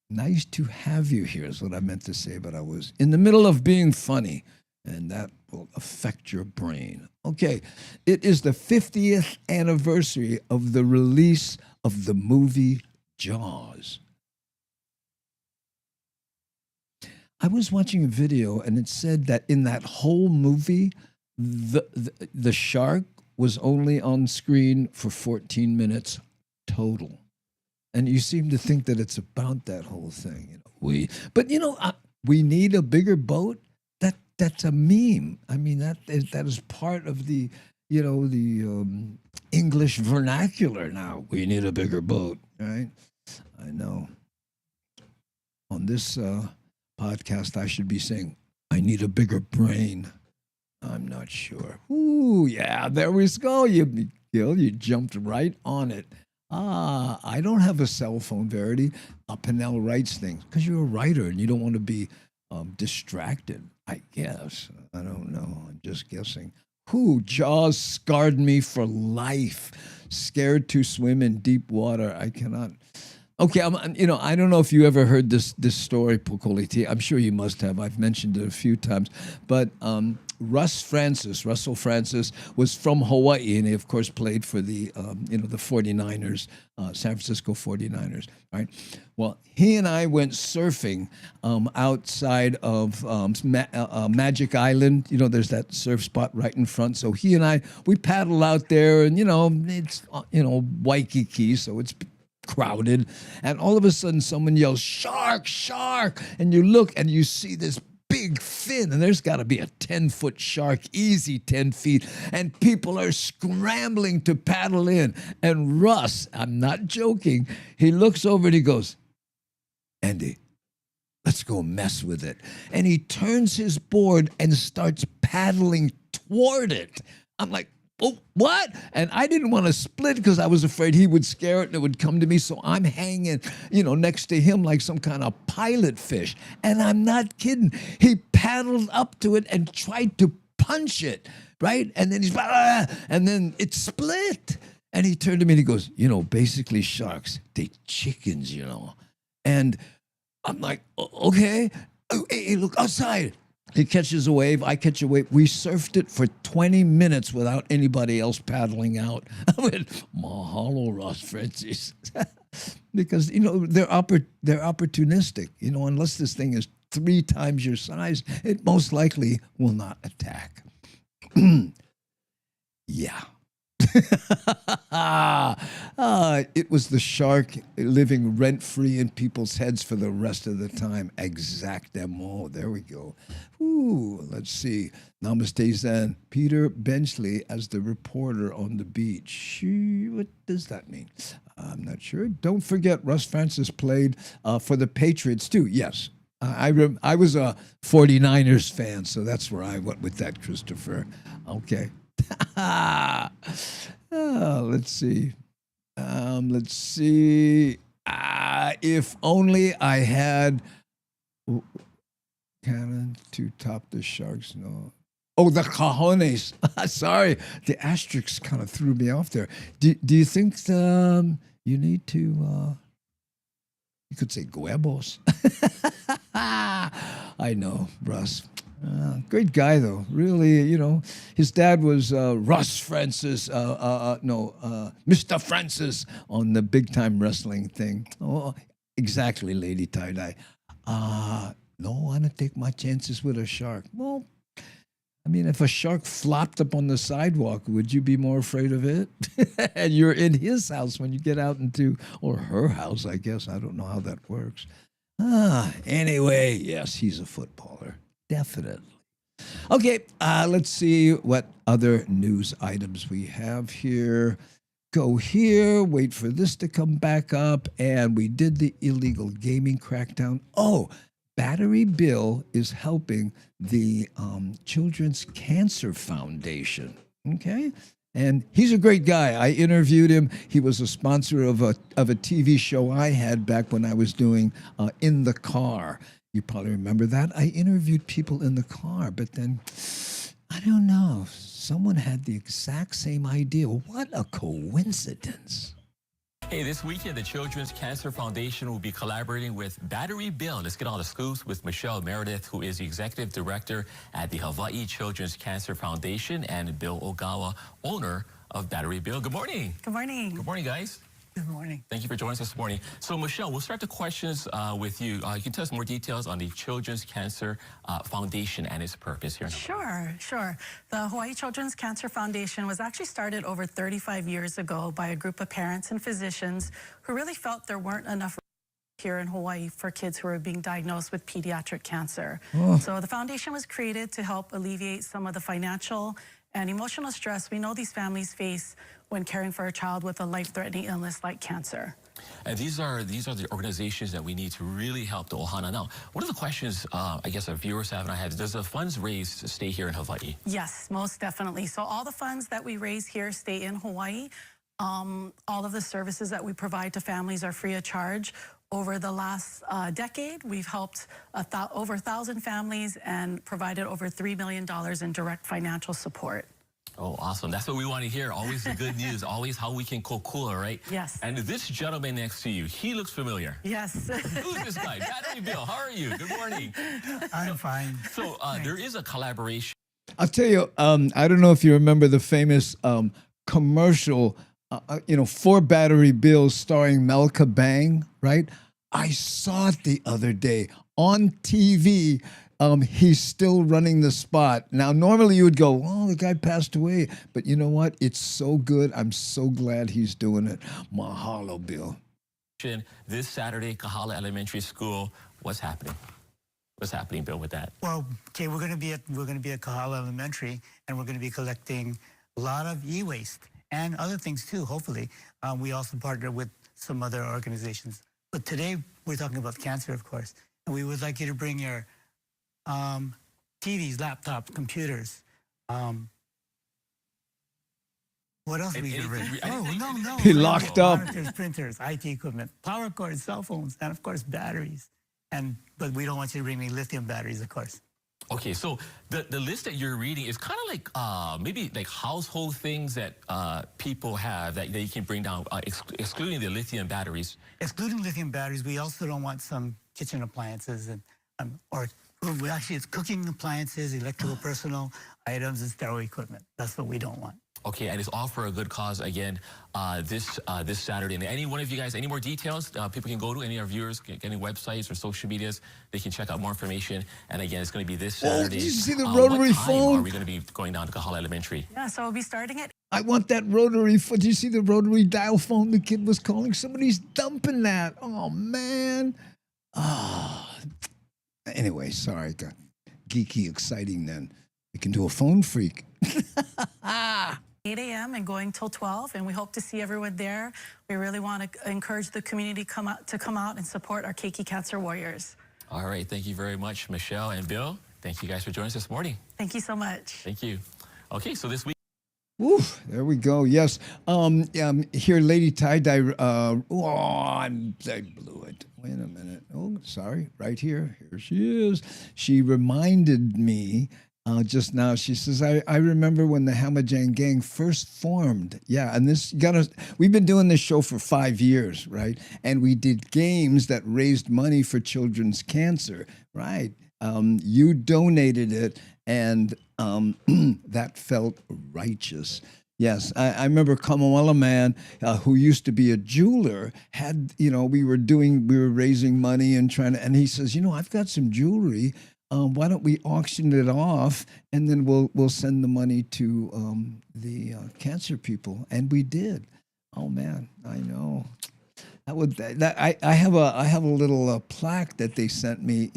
Nice to have you here is what I meant to say, but I was in the middle of being funny, and that will affect your brain. Okay, it is the 50th anniversary of the release of the movie Jaws. I was watching a video, and it said that in that whole movie, the shark was only on screen for 14 minutes total. And you seem to think that it's about that whole thing. You know, we need a bigger boat. That's a meme. I mean, that is part of the, you know, the English vernacular now. We need a bigger boat, right? I know. On this podcast, I should be saying, I need a bigger brain. I'm not sure. Ooh, yeah, there we go. You jumped right on it. I don't have a cell phone, Verity. Pinnell writes things because you're a writer and you don't want to be distracted, I guess. I don't know. I'm just guessing. Jaws scarred me for life. Scared to swim in deep water. I cannot. Okay, I don't know if you ever heard this story, Pukoliti. I'm sure you must have. I've mentioned it a few times. But Russell Francis was from Hawaii, and he, of course, played for the 49ers, San Francisco 49ers, right? Well, he and I went surfing outside of Magic Island. You know, there's that surf spot right in front. So he and I, we paddle out there, and, it's, Waikiki, so it's crowded, and all of a sudden someone yells, "Shark, shark!" And you look and you see this big big fin, and there's got to be a 10-foot shark, easy 10 feet, and people are scrambling to paddle in. And Russ, I'm not joking, he looks over and he goes, Andy, let's go mess with it. And he turns his board and starts paddling toward it. I'm like, oh, what? And I didn't want to split because I was afraid he would scare it and it would come to me. So I'm hanging, next to him like some kind of pilot fish. And I'm not kidding. He paddled up to it and tried to punch it, right? And then and then it split. And he turned to me and he goes, basically sharks, they chickens, And I'm like, okay. Oh, hey, look outside. He catches a wave. I catch a wave. We surfed it for 20 minutes without anybody else paddling out. I went, mahalo, Ross Francis. Because, they're opportunistic. Unless this thing is 3 times your size, it most likely will not attack. Yeah. It was the shark living rent-free in people's heads for the rest of the time. Exactamo. There we go. Ooh, let's see. Namaste Zen. Peter Benchley as the reporter on the beach. What does that mean? I'm not sure. Don't forget, Russ Francis played for the Patriots too. Yes. I was a 49ers fan, so that's where I went with that, Christopher. Okay. Let's see. If only I had cannon to top the sharks. No. Oh, the cojones. Sorry, the asterisk kind of threw me off there. Do you think you need to? You could say huevos. I know, Russ. Great guy, though. Really, his dad was Russ Francis, Mr. Francis on the big time wrestling thing. Oh, exactly, Lady Tie-Dye. No, I want to take my chances with a shark. Well, I mean, if a shark flopped up on the sidewalk, would you be more afraid of it? And you're in his house when you get out into, or her house, I guess. I don't know how that works. Anyway, yes, he's a footballer. Definitely. Okay, let's see what other news items we have here. Go here, wait for this to come back up, and we did the illegal gaming crackdown. Oh, Battery Bill is helping the Children's Cancer Foundation. Okay? And he's a great guy. I interviewed him. He was a sponsor of a TV show I had back when I was doing In the Car. You probably remember that. I interviewed people in the car, but then, I don't know, someone had the exact same idea. What a coincidence. Hey, this weekend, the Children's Cancer Foundation will be collaborating with Battery Bill. Let's get all the scoops with Michelle Meredith, who is the executive director at the Hawaii Children's Cancer Foundation, and Bill Ogawa, owner of Battery Bill. Good morning. Good morning. Good morning, guys. Good morning. Thank you for joining us this morning. So, Michelle, we'll start the questions with you. You can tell us more details on the Children's Cancer Foundation and its purpose here. Sure. The Hawaii Children's Cancer Foundation was actually started over 35 years ago by a group of parents and physicians who really felt there weren't enough here in Hawaii for kids who are being diagnosed with pediatric cancer. So the foundation was created to help alleviate some of the financial and emotional stress we know these families face when caring for a child with a life-threatening illness like cancer. And these are the organizations that we need to really help the ohana. Now, one of the questions I guess our viewers have and I have, does the funds raised stay here in Hawaii? Yes, most definitely. So all the funds that we raise here stay in Hawaii. All of the services that we provide to families are free of charge. Over the last decade, we've helped over 1,000 families and provided over $3 million in direct financial support. Oh, awesome. That's what we want to hear. Always the good news. Always how we can kokua, right? Yes. And this gentleman next to you, he looks familiar. Yes. Who's this guy? Battery Bill, how are you? Good morning. I'm fine. So there is a collaboration. I'll tell you, I don't know if you remember the famous commercial, for Battery Bill starring Melka Bang, right? I saw it the other day on TV. He's still running the spot. Now, normally you would go, oh, the guy passed away. But you know what? It's so good. I'm so glad he's doing it. Mahalo, Bill. This Saturday, Kahala Elementary School, what's happening? What's happening, Bill, with that? Well, okay, we're going to be at Kahala Elementary, and we're going to be collecting a lot of e-waste and other things too. Hopefully, we also partner with some other organizations. But today we're talking about cancer, of course, and we would like you to bring your TVs, laptops, computers. What else are we going to bring? Oh, no. He locked up. Monitors, printers, IT equipment, power cords, cell phones, and of course batteries. But we don't want you to bring me lithium batteries, of course. Okay, so the list that you're reading is kind of like maybe like household things that people have that you can bring down, excluding the lithium batteries. Excluding lithium batteries, we also don't want some kitchen appliances or actually it's cooking appliances, electrical personal items, and stereo equipment. That's what we don't want. Okay, and it's all for a good cause again this Saturday. And any one of you guys, any more details people can go to, any of our viewers, any websites or social medias, they can check out more information. And again, it's going to be this Saturday. Did you see the rotary what time phone? are we going to be going down to Kahala Elementary? Yeah, so we'll be starting at. I want that rotary phone. Did you see the rotary dial phone the kid was calling? Somebody's dumping that. Oh, man. Anyway, sorry. Got geeky exciting then. We can do a phone freak. 8 a.m. and going till 12, and we hope to see everyone there. We really want to encourage the community to come out and support our Keiki Cancer Warriors. All right, thank you very much, Michelle and Bill. Thank you guys for joining us this morning. Thank you so much. Thank you. Okay, so this week. Woo, there we go. Yes. Here, Lady Tie-Dye. I blew it. Wait a minute. Oh, sorry. Right here. Here she is. She reminded me just now. She says, I remember when the Hamajang Gang first formed. Yeah, and we've been doing this show for 5 years, right? And we did games that raised money for children's cancer, right? You donated it, and that felt righteous. Yes, I remember Kamawala man who used to be a jeweler had, we were raising money and he says, I've got some jewelry. Why don't we auction it off and then we'll send the money to the cancer people? And we did. Oh man, I know. I have a little plaque that they sent me,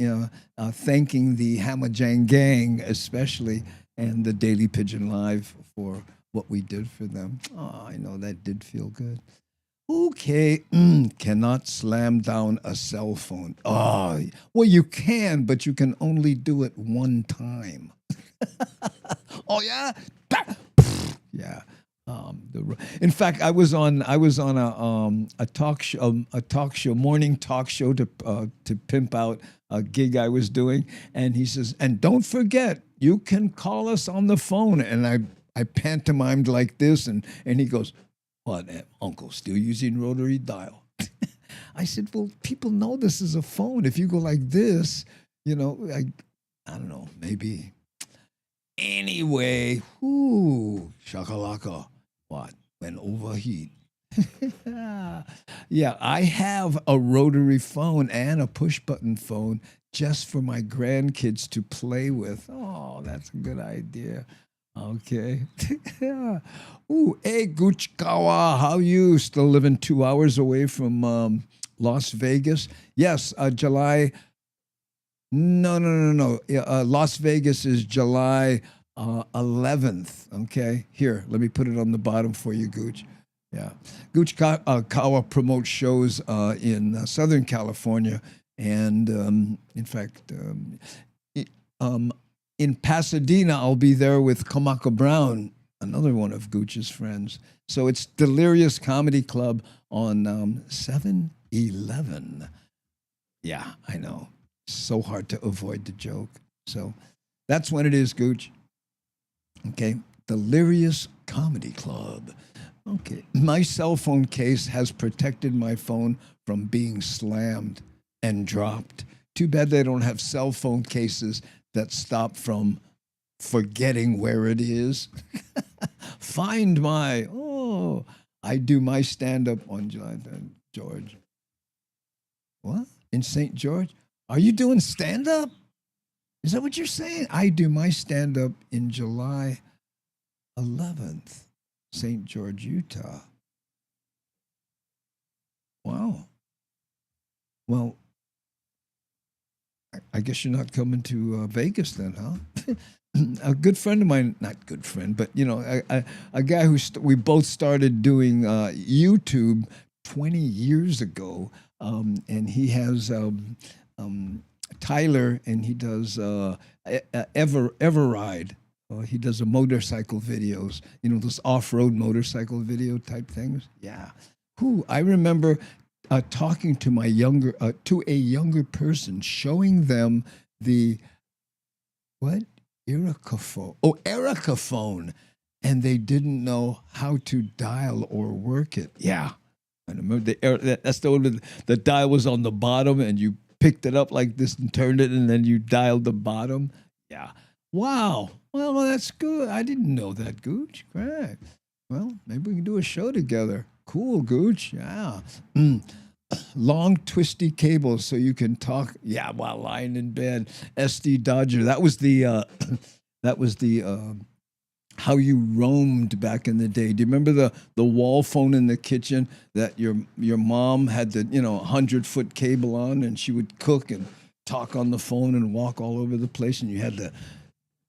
thanking the Hamajang Gang especially and the Daily Pigeon Live for what we did for them. Oh, I know that did feel good. Okay, cannot slam down a cell phone. Oh, well, you can, but you can only do it one time. Oh yeah, yeah. In fact, I was on a talk show, morning talk show to pimp out a gig I was doing, and he says, and don't forget, you can call us on the phone. And I pantomimed like this, and he goes, what, Uncle, still using rotary dial? I said, well, people know this is a phone. If you go like this, I don't know, maybe. Anyway, shakalaka. What? When overheat. Yeah, I have a rotary phone and a push-button phone just for my grandkids to play with. Oh, that's a good idea. Okay. Ooh, hey, Guchikawa, how you? Still living 2 hours away from Las Vegas? Yes, July. No. Las Vegas is July 11th. Okay. Here, let me put it on the bottom for you, Gooch. Yeah. Guchikawa promotes shows in Southern California. And in fact, in Pasadena, I'll be there with Kamaka Brown, another one of Gooch's friends. So it's Delirious Comedy Club on 7-11. Yeah, I know. So hard to avoid the joke. So that's when it is, Gooch. Okay, Delirious Comedy Club. Okay, my cell phone case has protected my phone from being slammed and dropped. Too bad they don't have cell phone cases that stop from forgetting where it is. I do my stand-up on George. What? In St. George? Are you doing stand-up? Is that what you're saying? I do my stand-up in July 11th, St. George, Utah. Wow. Well, I guess you're not coming to Vegas then, huh? A good friend of mine, not good friend, but a guy who we both started doing YouTube 20 years ago, and he has Tyler, and he does Everride. He does a motorcycle videos, those off-road motorcycle video type things. Yeah. Who I remember talking to to a younger person, showing them the what? Ericaphone. Oh, Ericaphone. And they didn't know how to dial or work it. Yeah. I remember that's the one the dial was on the bottom and you picked it up like this and turned it and then you dialed the bottom. Yeah. Wow. Well, that's good. I didn't know that, Gooch. Great. Well, maybe we can do a show together. Cool, Gooch. Yeah. Long twisty cables so you can talk. Yeah, while lying in bed. SD Dodger. That was the how you roamed back in the day. Do you remember the wall phone in the kitchen that your mom had the 100-foot cable on, and she would cook and talk on the phone and walk all over the place, and you had to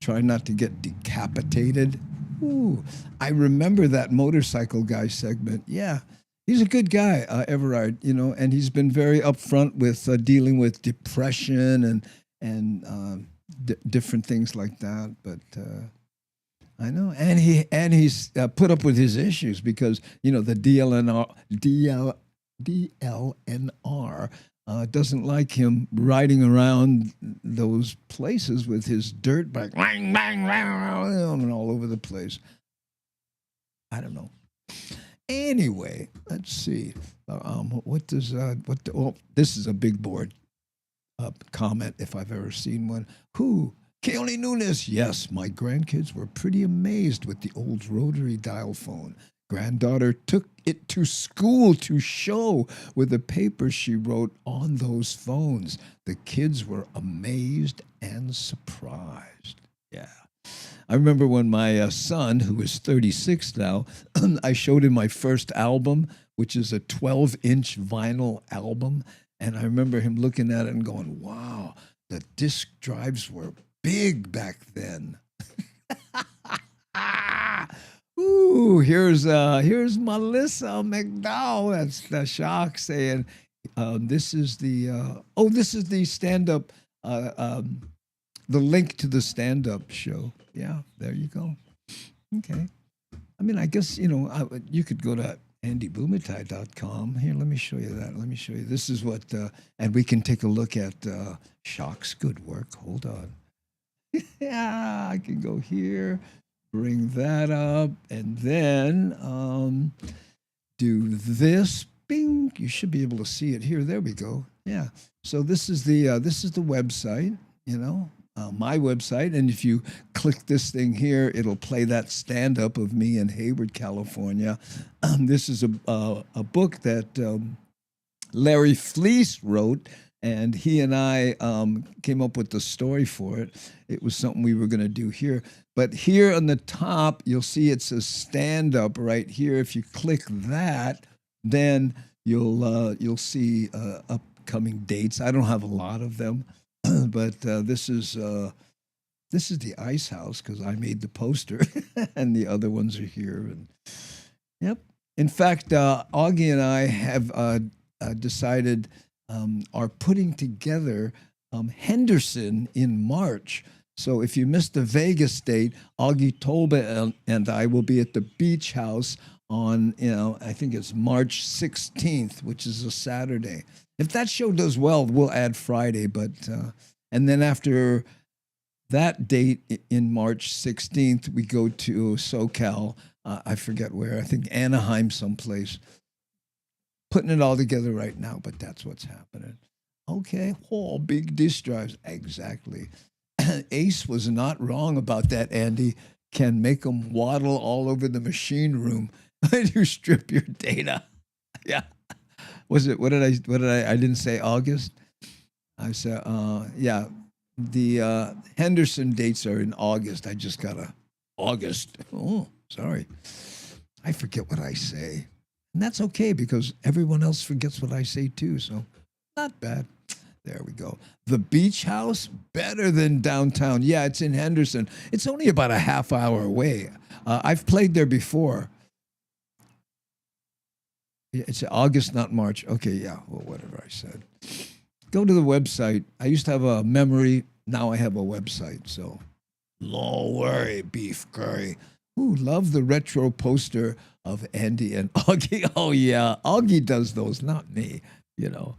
try not to get decapitated. Ooh, I remember that motorcycle guy segment. Yeah. He's a good guy, Everard, and he's been very upfront with dealing with depression and different things like that. But I know, and he's put up with his issues because the DLNR doesn't like him riding around those places with his dirt bike, bang, bang, and all over the place. I don't know. Anyway, let's see. This is a big board comment if I've ever seen one. Who? Keone Nunes. Yes, my grandkids were pretty amazed with the old rotary dial phone. Granddaughter took it to school to show with the papers she wrote on those phones. The kids were amazed and surprised. Yeah. I remember when my son, who is 36 now, I showed him my first album, which is a 12-inch vinyl album. And I remember him looking at it and going, wow, the disc drives were big back then. Ooh, here's Melissa McDowell. That's the shock saying, this is the stand-up, the link to the stand-up show. Yeah, there you go. Okay. I mean, I guess, you could go to andybumatai.com. Here, let me show you that. Let me show you. This is what, and we can take a look at Shock's good work. Hold on. Yeah, I can go here, bring that up, and then do this. Bing. You should be able to see it here. There we go. Yeah. So this is the website, my website. And if you click this thing here, it'll play that stand-up of me in Hayward, California. This is a book that Larry Fleece wrote, and he and I came up with the story for it. It was something we were going to do here. But here on the top, you'll see it says stand-up right here. If you click that, then you'll see upcoming dates. I don't have a lot of them. But this is the Ice House because I made the poster, and the other ones are here. And yep. In fact, Augie and I have decided are putting together Henderson in March. So if you missed the Vegas date, Augie Tolba and I will be at the Beach House on I think it's March 16th, which is a Saturday. If that show does well, we'll add Friday, but and then after that date in March 16th, we go to SoCal. I forget where. I think Anaheim someplace. Putting it all together right now, but that's what's happening. Okay. Oh, big disk drives. Exactly. Ace was not wrong about that, Andy. Can make them waddle all over the machine room when you strip your data. Yeah. Was it, what did I didn't say August. I said, yeah, the Henderson dates are in August. I just got August. Oh, sorry. I forget what I say. And that's okay because everyone else forgets what I say too. So not bad. There we go. The Beach House, better than downtown. Yeah, it's in Henderson. It's only about a half hour away. I've played there before. It's August, not March. Okay, yeah, well, whatever I said. Go to the website. I used to have a memory. Now I have a website, so no worry, beef curry. Ooh, love the retro poster of Andy and Augie. Oh, yeah, Augie does those, not me, you know.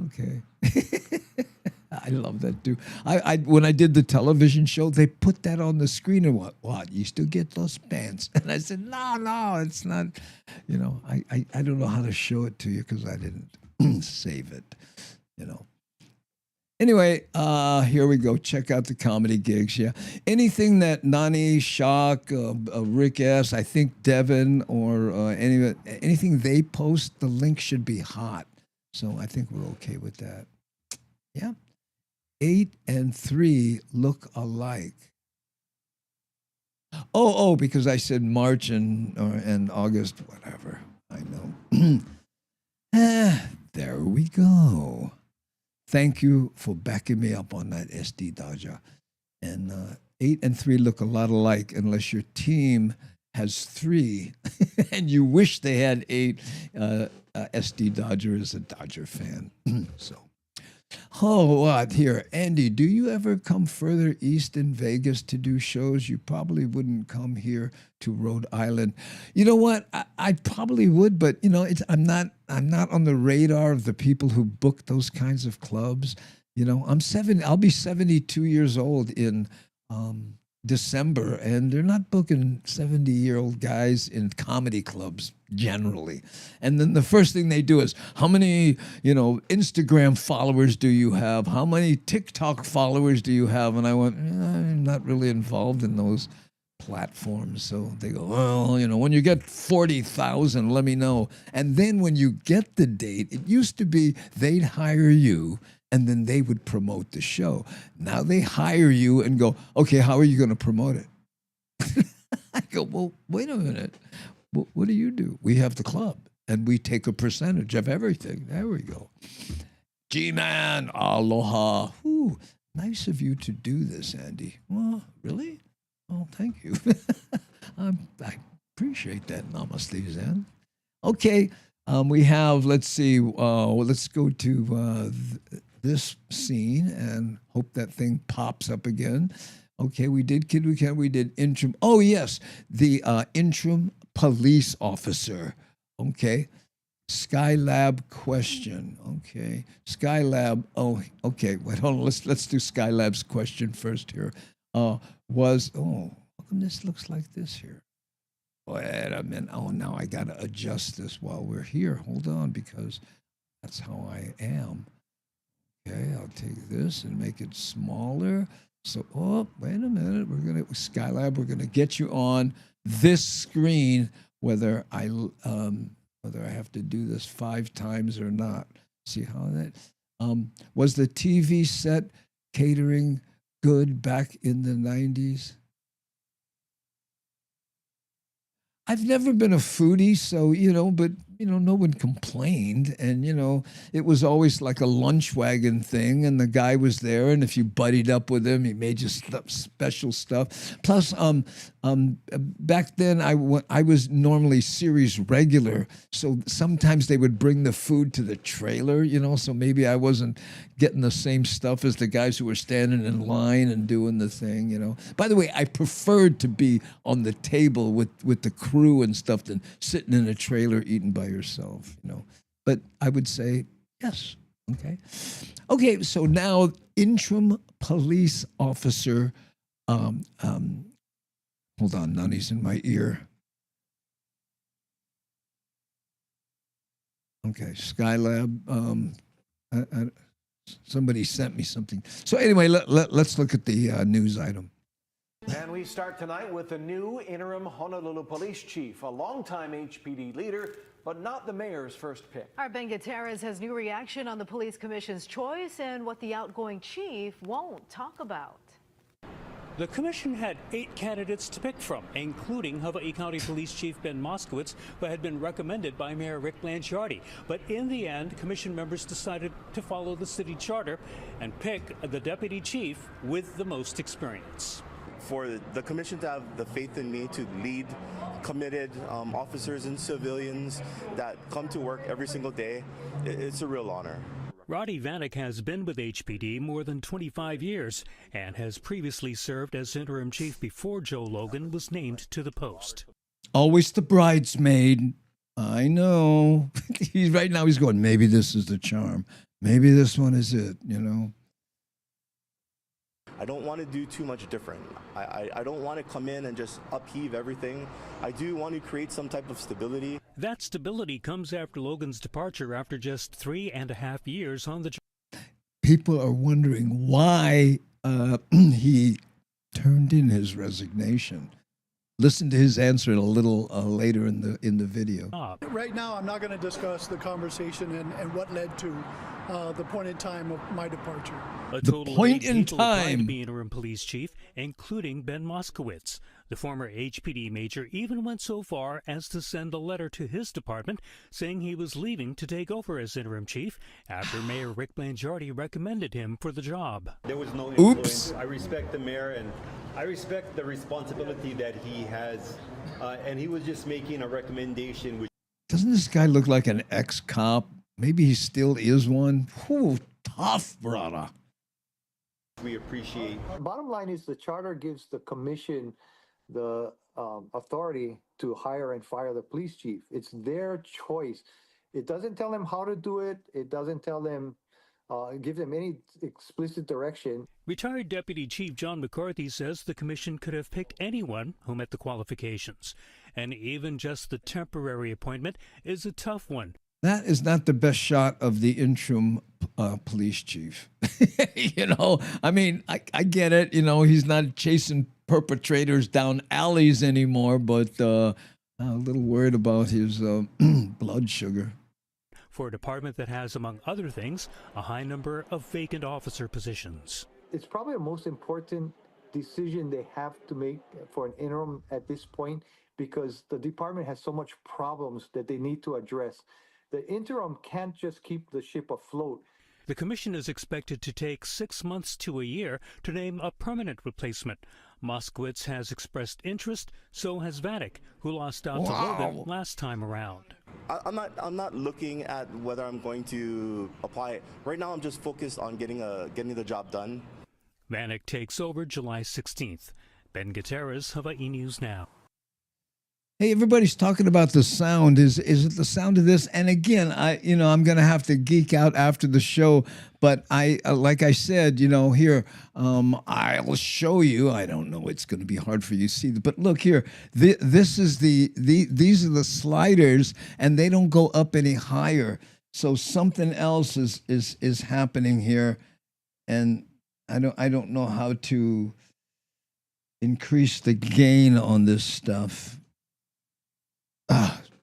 Okay. I love that too. I when I did the television show, they put that on the screen and what? You still get those pants? And I said, no, it's not. You know, I don't know how to show it to you because I didn't save it. You know. Anyway, here we go. Check out the comedy gigs. Yeah, anything that Nani, Shock, Rick S, I think Devin, or anything they post, the link should be hot. So I think we're okay with that. Yeah. 8 and 3 look alike. Oh, because I said March and August, whatever. I know. There we go. Thank you for backing me up on that, SD Dodger. And 8 and 3 look a lot alike unless your team has 3 and you wish they had 8. SD Dodger is a Dodger fan. So, what here? Andy, do you ever come further east in Vegas to do shows? You probably wouldn't come here to Rhode Island. You know what? I probably would, but you know, I'm not on the radar of the people who book those kinds of clubs. You know, I'll be 72 years old in December, and they're not booking 70-year-old guys in comedy clubs generally. And then the first thing they do is, how many, Instagram followers do you have? How many TikTok followers do you have? And I went, I'm not really involved in those platforms. So they go, well, when you get 40,000, let me know. And then when you get the date, it used to be they'd hire you and then they would promote the show. Now they hire you and go, okay, how are you going to promote it? I go, well, wait a minute. What do you do? We have the club, and we take a percentage of everything. There we go. G-Man, aloha. Ooh, nice of you to do this, Andy. Well, really? Oh, thank you. I appreciate that. Namaste, Zen. Okay, we have, let's see, let's go to this scene and hope that thing pops up again. Okay, we did Kid We Can, we did interim. Oh, yes, the interim police officer. Okay, Skylab question. Okay, Skylab. Oh, okay. Wait, hold on. Let's do Skylab's question first here. How come this looks like this here? Wait a minute. Oh, now I got to adjust this while we're here. Hold on, because that's how I am. Okay, I'll take this and make it smaller. So, wait a minute. Skylab, we're gonna get you on this screen, whether I have to do this 5 times or not. See how that was the TV set catering good back in the 90s? I've never been a foodie, so, but, no one complained. And, it was always like a lunch wagon thing. And the guy was there. And if you buddied up with him, he made you special stuff. Plus, back then, I was normally series regular. So sometimes they would bring the food to the trailer, so maybe I wasn't getting the same stuff as the guys who were standing in line and doing the thing, By the way, I preferred to be on the table with the crew and stuff than sitting in a trailer eating by yourself, But I would say yes. Okay, so now interim police officer. Hold on, Nani's in my ear. Okay, Skylab. Somebody sent me something. So anyway, let's look at the news item. And we start tonight with the new interim Honolulu police chief, a longtime HPD leader, but not the mayor's first pick. Our Ben Gutierrez has new reaction on the police commission's choice and what the outgoing chief won't talk about. The commission had 8 candidates to pick from, including Hawaii County Police Chief Ben Moskowitz, who had been recommended by Mayor Rick Blangiardi. But in the end, commission members decided to follow the city charter and pick the deputy chief with the most experience. For the commission to have the faith in me to lead committed officers and civilians that come to work every single day, it's a real honor. Roddy Vanek has been with HPD more than 25 years and has previously served as interim chief before Joe Logan was named to the post. Always the bridesmaid. I know. Right now he's going, maybe this is the charm. Maybe this one is it, you know. I don't want to do too much different. I don't want to come in and just upheave everything. I do want to create some type of stability. That stability comes after Logan's departure after just 3.5 years on the job. People are wondering why he turned in his resignation. Listen to his answer a little later in the video. Right now, I'm not going to discuss the conversation and what led to the point in time of my departure. A total of 8 people applied to be interim police chief, including Ben Moskowitz. The former HPD major even went so far as to send a letter to his department saying he was leaving to take over as interim chief after Mayor Rick Blangiardi recommended him for the job. There was no influence. I respect the mayor and I respect the responsibility that he has, and he was just making a recommendation. Doesn't this guy look like an ex-cop? Maybe he still is one. Whew, tough, brother. We appreciate. Bottom line is the charter gives the commission the authority to hire and fire the police chief. It's their choice. It doesn't tell them how to do it. It doesn't tell them, give them any explicit direction. Retired Deputy Chief John McCarthy says the commission could have picked anyone who met the qualifications. And even just the temporary appointment is a tough one. That is not the best shot of the interim police chief. You know, I mean, I get it. You know, he's not chasing perpetrators down alleys anymore, but a little worried about his blood sugar. For a department that has, among other things, a high number of vacant officer positions. It's probably the most important decision they have to make for an interim at this point because the department has so much problems that they need to address. The interim can't just keep the ship afloat. The commission is expected to take 6 months to a year to name a permanent replacement. Moskowitz has expressed interest, so has Vanek, who lost out to Logan last time around. I'm not looking at whether I'm going to apply. Right now, I'm just focused on getting the job done. Vanek takes over July 16th. Ben Gutierrez, Hawaii News Now. Hey, everybody's talking about the sound. Is it the sound of this? And again, I'm going to have to geek out after the show. But like I said, here, I'll show you. I don't know. It's going to be hard for you to see. But look here. This is these are the sliders, and they don't go up any higher. So something else is happening here, and I don't know how to increase the gain on this stuff.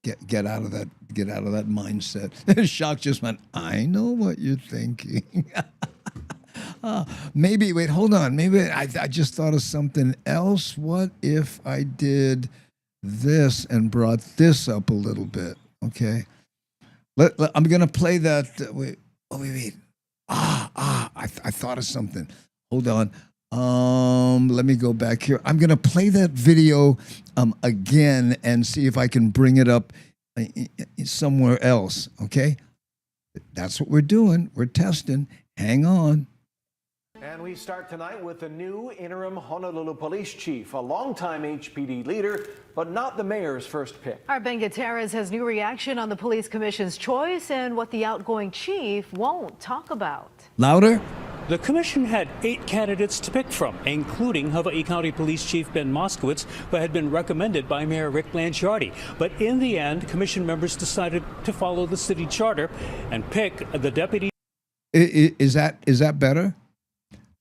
Get out of that mindset. Shock just went, I know what you're thinking. Maybe, wait, hold on. Maybe I just thought of something else. What if I did this and brought this up a little bit? Okay. I'm going to play that. Wait. I thought of something. Hold on. Let me go back here. I'm going to play that video again and see if I can bring it up somewhere else, okay? That's what we're doing. We're testing. Hang on. And we start tonight with a new interim Honolulu police chief, a longtime HPD leader, but not the mayor's first pick. Our Ben Gutierrez has new reaction on the police commission's choice and what the outgoing chief won't talk about. Louder? The commission had 8 candidates to pick from, including Hawaii County Police Chief Ben Moskowitz, who had been recommended by Mayor Rick Blangiardi. But in the end, commission members decided to follow the city charter and pick the deputy. Is that better?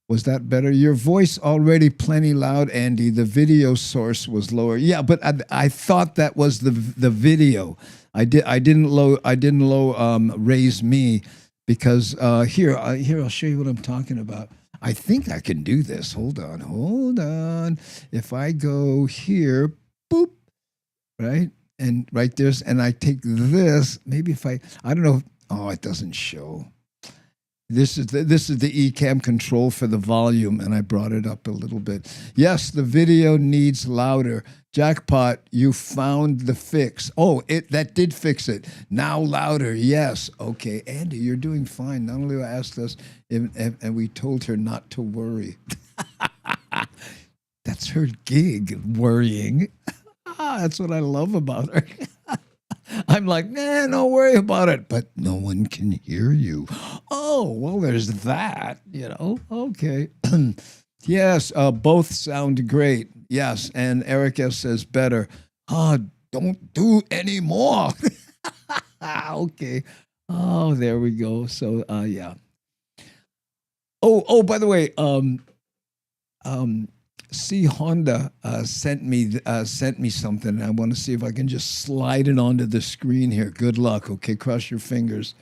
Was that better? Your voice already plenty loud, Andy. The video source was lower. Yeah, but I thought that was the video. I didn't low raise me. Because here I'll show you what I'm talking about. I think I can do this. Hold on. If I go here, boop, right? And right there's, and I take this, maybe if I don't know. Oh, it doesn't show. This is the Ecamm control for the volume, and I brought it up a little bit. Yes, the video needs louder. Jackpot, you found the fix. Oh, that did fix it. Now louder, yes. Okay, Andy, you're doing fine. Not only asked us, and we told her not to worry. That's her gig, worrying. That's what I love about her. I'm like, man, don't worry about it. But no one can hear you. Oh, well, there's that, Okay. Yes, both sound great. Yes, and Eric S. says better. Don't do any more. Okay. Oh, there we go. So, yeah. Oh, by the way, C Honda sent me something. I want to see if I can just slide it onto the screen here. Good luck. Okay, cross your fingers.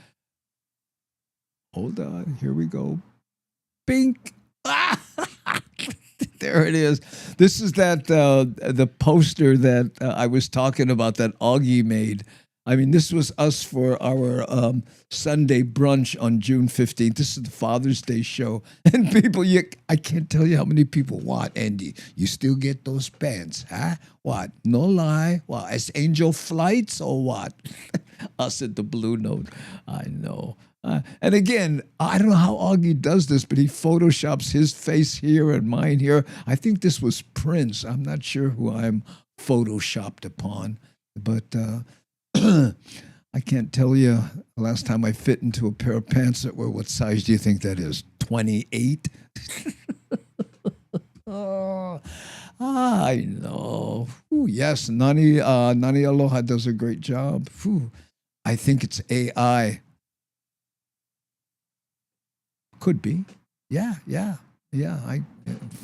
Hold on. Here we go. Bink. There it is. This is the poster that I was talking about that Augie made. I mean, this was us for our Sunday brunch on June 15th. This is the Father's Day show. And people, I can't tell you how many people, what, Andy, you still get those pants, huh? What, no lie? What, as Angel Flights or what? Us at the Blue Note. I know. And again, I don't know how Augie does this, but he photoshops his face here and mine here. I think this was Prince. I'm not sure who I'm photoshopped upon, but I can't tell you the last time I fit into a pair of pants that were, what size do you think that is? 28? Oh, I know. Ooh, yes, Nani Aloha does a great job. Ooh, I think it's AI. Could be. Yeah.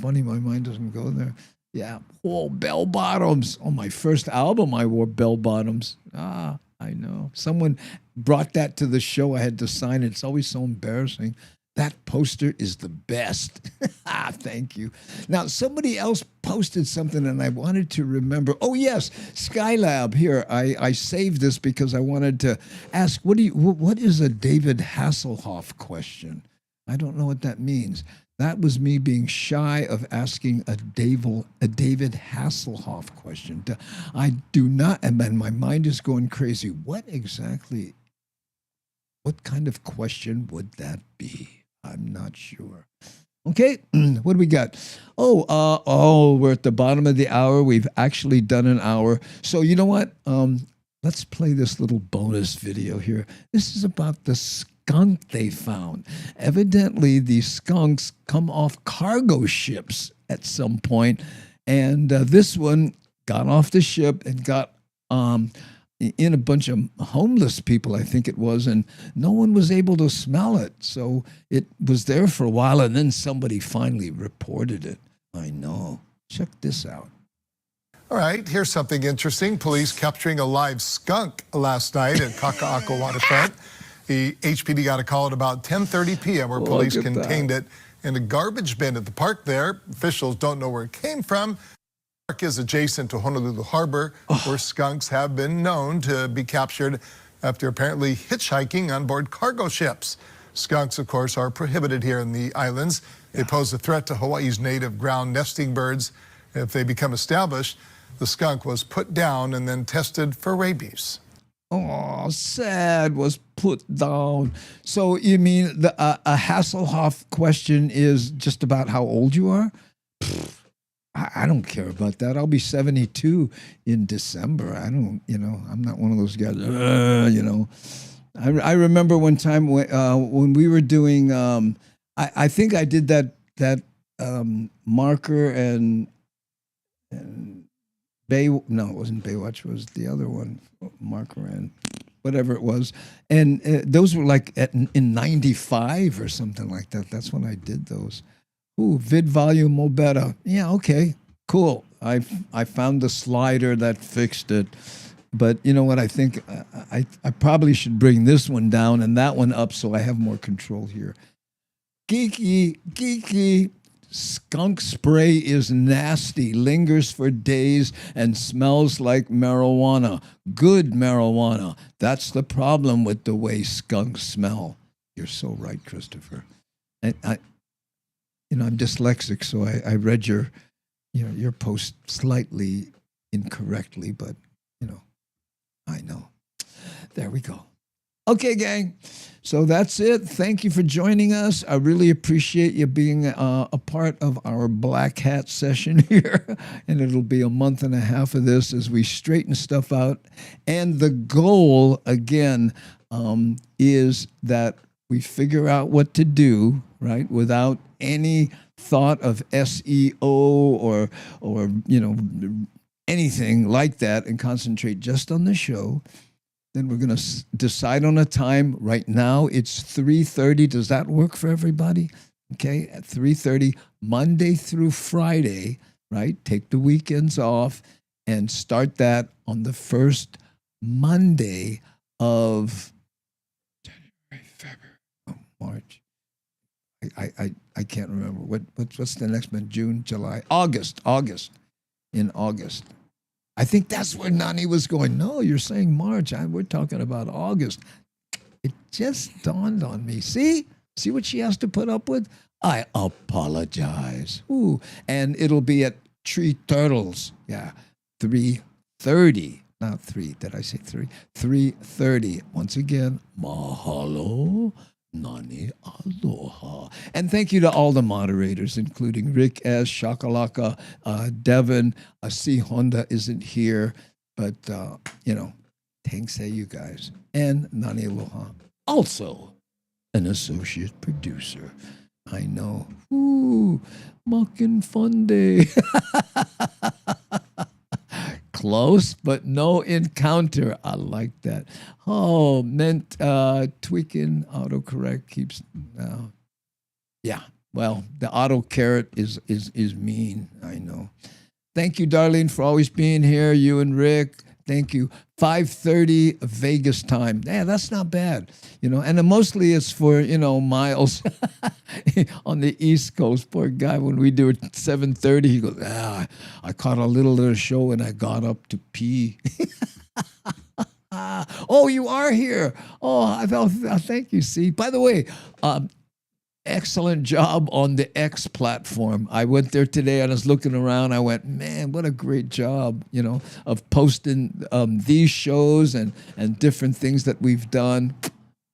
Funny, my mind doesn't go there. Yeah. Oh, bell bottoms. On my first album, I wore bell bottoms. I know. Someone brought that to the show. I had to sign it. It's always so embarrassing. That poster is the best. Thank you. Now, somebody else posted something, and I wanted to remember. Oh, yes, Skylab. Here, I saved this because I wanted to ask, what is a David Hasselhoff question? I don't know what that means. That was me being shy of asking a David Hasselhoff question. I do not, and my mind is going crazy. What kind of question would that be? I'm not sure. Okay, what do we got? We're at the bottom of the hour. We've actually done an hour. So you know what? Let's play this little bonus video here. This is about the skunk they found. Evidently, these skunks come off cargo ships at some point, and this one got off the ship and got in a bunch of homeless people, I think it was, and no one was able to smell it. So it was there for a while, and then somebody finally reported it. I know. Check this out. All right, here's something interesting. Police capturing a live skunk last night at Kaka'ako waterfront. The HPD got a call at about 10:30 p.m. where police contained it in a garbage bin at the park there. Officials don't know where it came from. The park is adjacent to Honolulu Harbor, where skunks have been known to be captured after apparently hitchhiking on board cargo ships. Skunks, of course, are prohibited here in the islands. They pose a threat to Hawaii's native ground nesting birds. If they become established, the skunk was put down and then tested for rabies. Oh, sad, was put down. So you mean a Hasselhoff question is just about how old you are? I don't care about that. I'll be 72 in December. I'm not one of those guys, I remember one time when we were doing, I think I did that Marker and it wasn't Baywatch. It was the other one, Marker and whatever it was. And those were like in 95 or something like that. That's when I did those. Ooh, vid volume more better. Yeah, okay, cool. I found the slider that fixed it. But you know what? I think I probably should bring this one down and that one up so I have more control here. Geeky. Skunk spray is nasty, lingers for days, and smells like marijuana. Good marijuana. That's the problem with the way skunks smell. You're so right, Christopher. And I'm dyslexic, so I read your post slightly incorrectly, but I know. There we go. Okay, gang. So that's it. Thank you for joining us. I really appreciate you being a part of our Black Hat session here. And it'll be a month and a half of this as we straighten stuff out. And the goal, again, is that we figure out what to do, right, without any thought of SEO or anything like that, and concentrate just on the show. Then we're going to decide on a time. Right now, it's 3:30. Does that work for everybody? Okay, at 3:30, Monday through Friday, right? Take the weekends off and start that on the first Monday of January, February, March. I can't remember. What's the next month? June, July, August. In August. I think that's where Nani was going. No, you're saying March. We're talking about August. It just dawned on me. See what she has to put up with? I apologize. Ooh. And it'll be at Tree Turtles. Yeah, 3:30. Not 3. Did I say 3? 3:30. Once again, mahalo. Nani aloha. And thank you to all the moderators, including Rick S., Shakalaka, Devin. C. Honda isn't here, but, thanks to you guys. And Nani aloha. Also, an associate producer. I know. Ooh, Muckin' Fun Day. Close, but no encounter. I like that. Oh, meant tweaking autocorrect keeps. Yeah. Well, the auto carrot is mean. I know. Thank you, Darlene, for always being here. You and Rick. Thank you. 5:30 Vegas time. Yeah, that's not bad. And mostly it's for, Miles on the East Coast. Poor guy, when we do it 7:30, he goes, I caught a little of the show and I got up to pee. Oh, you are here. Oh, thank you. See, by the way, excellent job on the X platform. I went there today and I was looking around. I went, man, what a great job, of posting these shows and different things that we've done.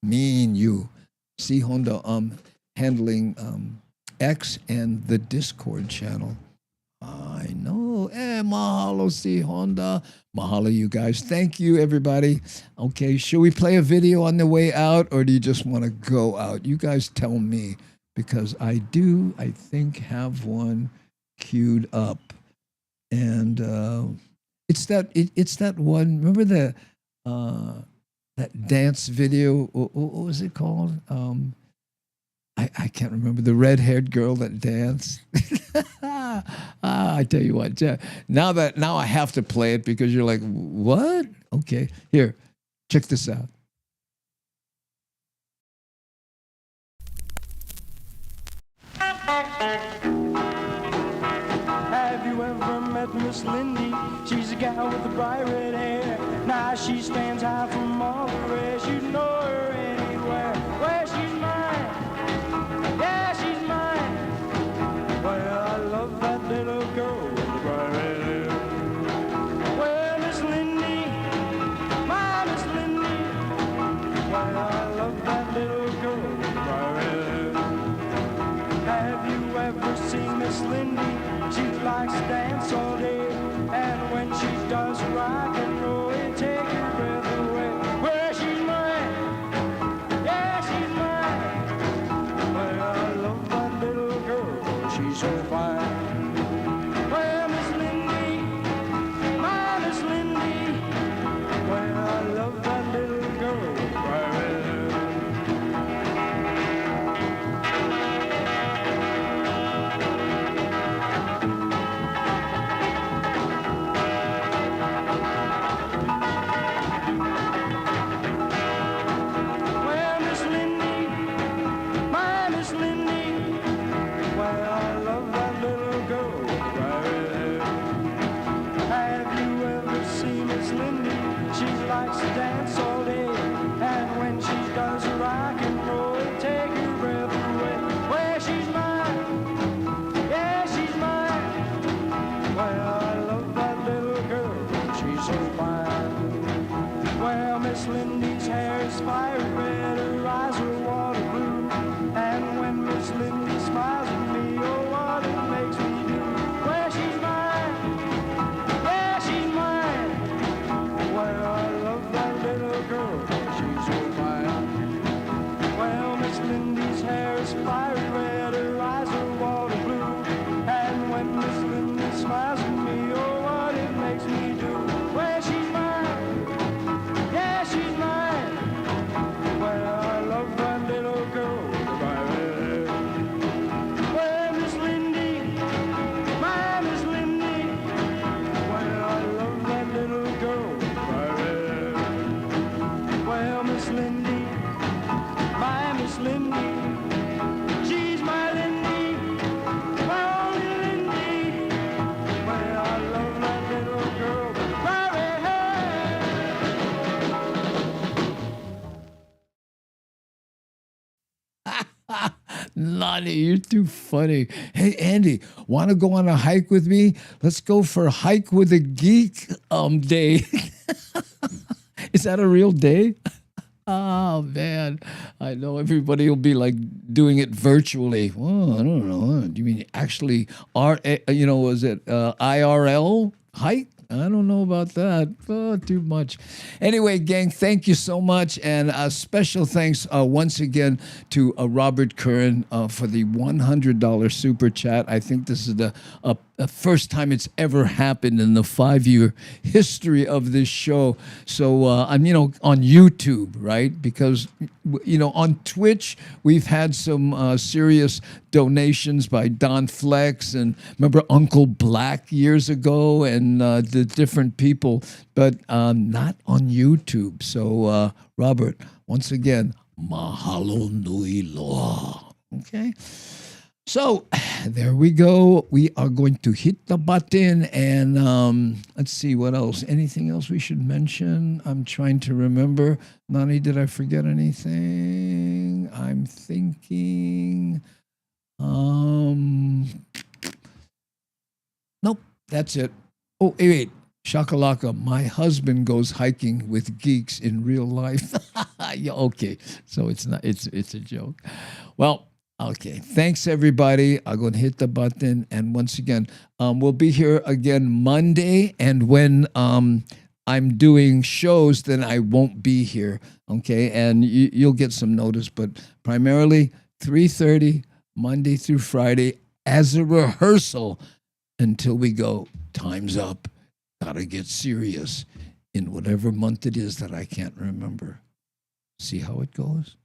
Me and you. See Honda handling X and the Discord channel. I know. Mahalo, see Honda. Mahalo, you guys. Thank you, everybody. Okay, should we play a video on the way out, or do you just want to go out? You guys tell me, because I think, have one queued up. And it's that one. Remember that dance video? What was it called? I can't remember. The red-haired girl that danced. I tell you what. Now I have to play it because you're like, what? Okay, here, check this out. Have you ever met Miss Lindy? She's a gal with the bright red hair. Now she stands high from all the rest. You know her anywhere. Where she's mine. Yeah, she's mine. Well, I love that little girl with the bright red hair. Well, Miss Lindy, my Miss Lindy. Well, I love that little girl with the bright red hair. Have you ever seen Miss Lindy? She likes to dance all day, and when she does rock and roll, it takes your breath away. Well, she's mine. Yeah, she's mine. Well, I love that little girl. She's so fine. Well, Miss Lindy, my Miss Lindy. Well, I love that little girl. likes to dance all day. And when she does her rock and roll, it take her breath away. Well, she's mine. Yeah, she's mine. Well, I love that little girl. She's so fine. Well, Miss Lindy's hair is fiery red, her eyes are water blue. And when Miss Lindy smiles at me, oh, what it makes me do. Well, she's mine. Yeah, she's mine. Well, I love that little girl. She's so fine. Well, Miss Lindy's hair is fiery red, her eyes are water blue. And when Miss Lindy smiles at me, oh, what it makes me do. Well, she's mine. Yeah, she's mine. Well, I love that little girl. Well, Miss Lindy, my Miss Lindy. Well, I love that little girl. Well, Miss Lindy, my Miss Lindy. She's my Lindy, my only Lindy. Well, I love that little girl. Lonnie, you're too funny. Hey, Andy, want to go on a hike with me? Let's go for a hike with a geek day. Is that a real day? Oh, man. I know everybody will be like doing it virtually. Oh, I don't know. Do you mean actually, was it IRL hike? I don't know about that. Oh, too much. Anyway, gang, thank you so much. And a special thanks once again to Robert Curran for the $100 super chat. I think this is the first time it's ever happened in the 5-year history of this show. So I'm, on YouTube, right? Because, on Twitch, we've had some serious donations by Don Flex and remember Uncle Black years ago and the different people, but not on YouTube. So, Robert, once again, mahalo nui loa. Okay? So there we go. We are going to hit the button and let's see what else. Anything else we should mention? I'm trying to remember. Nani, did I forget anything? I'm thinking. Nope, that's it. Oh, wait. Shakalaka, my husband goes hiking with geeks in real life. Yeah, okay, so it's a joke. Well, okay, thanks everybody. I'm going to hit the button. And once again, we'll be here again Monday. And when I'm doing shows, then I won't be here, okay? And you'll get some notice, but primarily 3:30, Monday through Friday, as a rehearsal until we go, time's up. Gotta get serious in whatever month it is that I can't remember. See how it goes?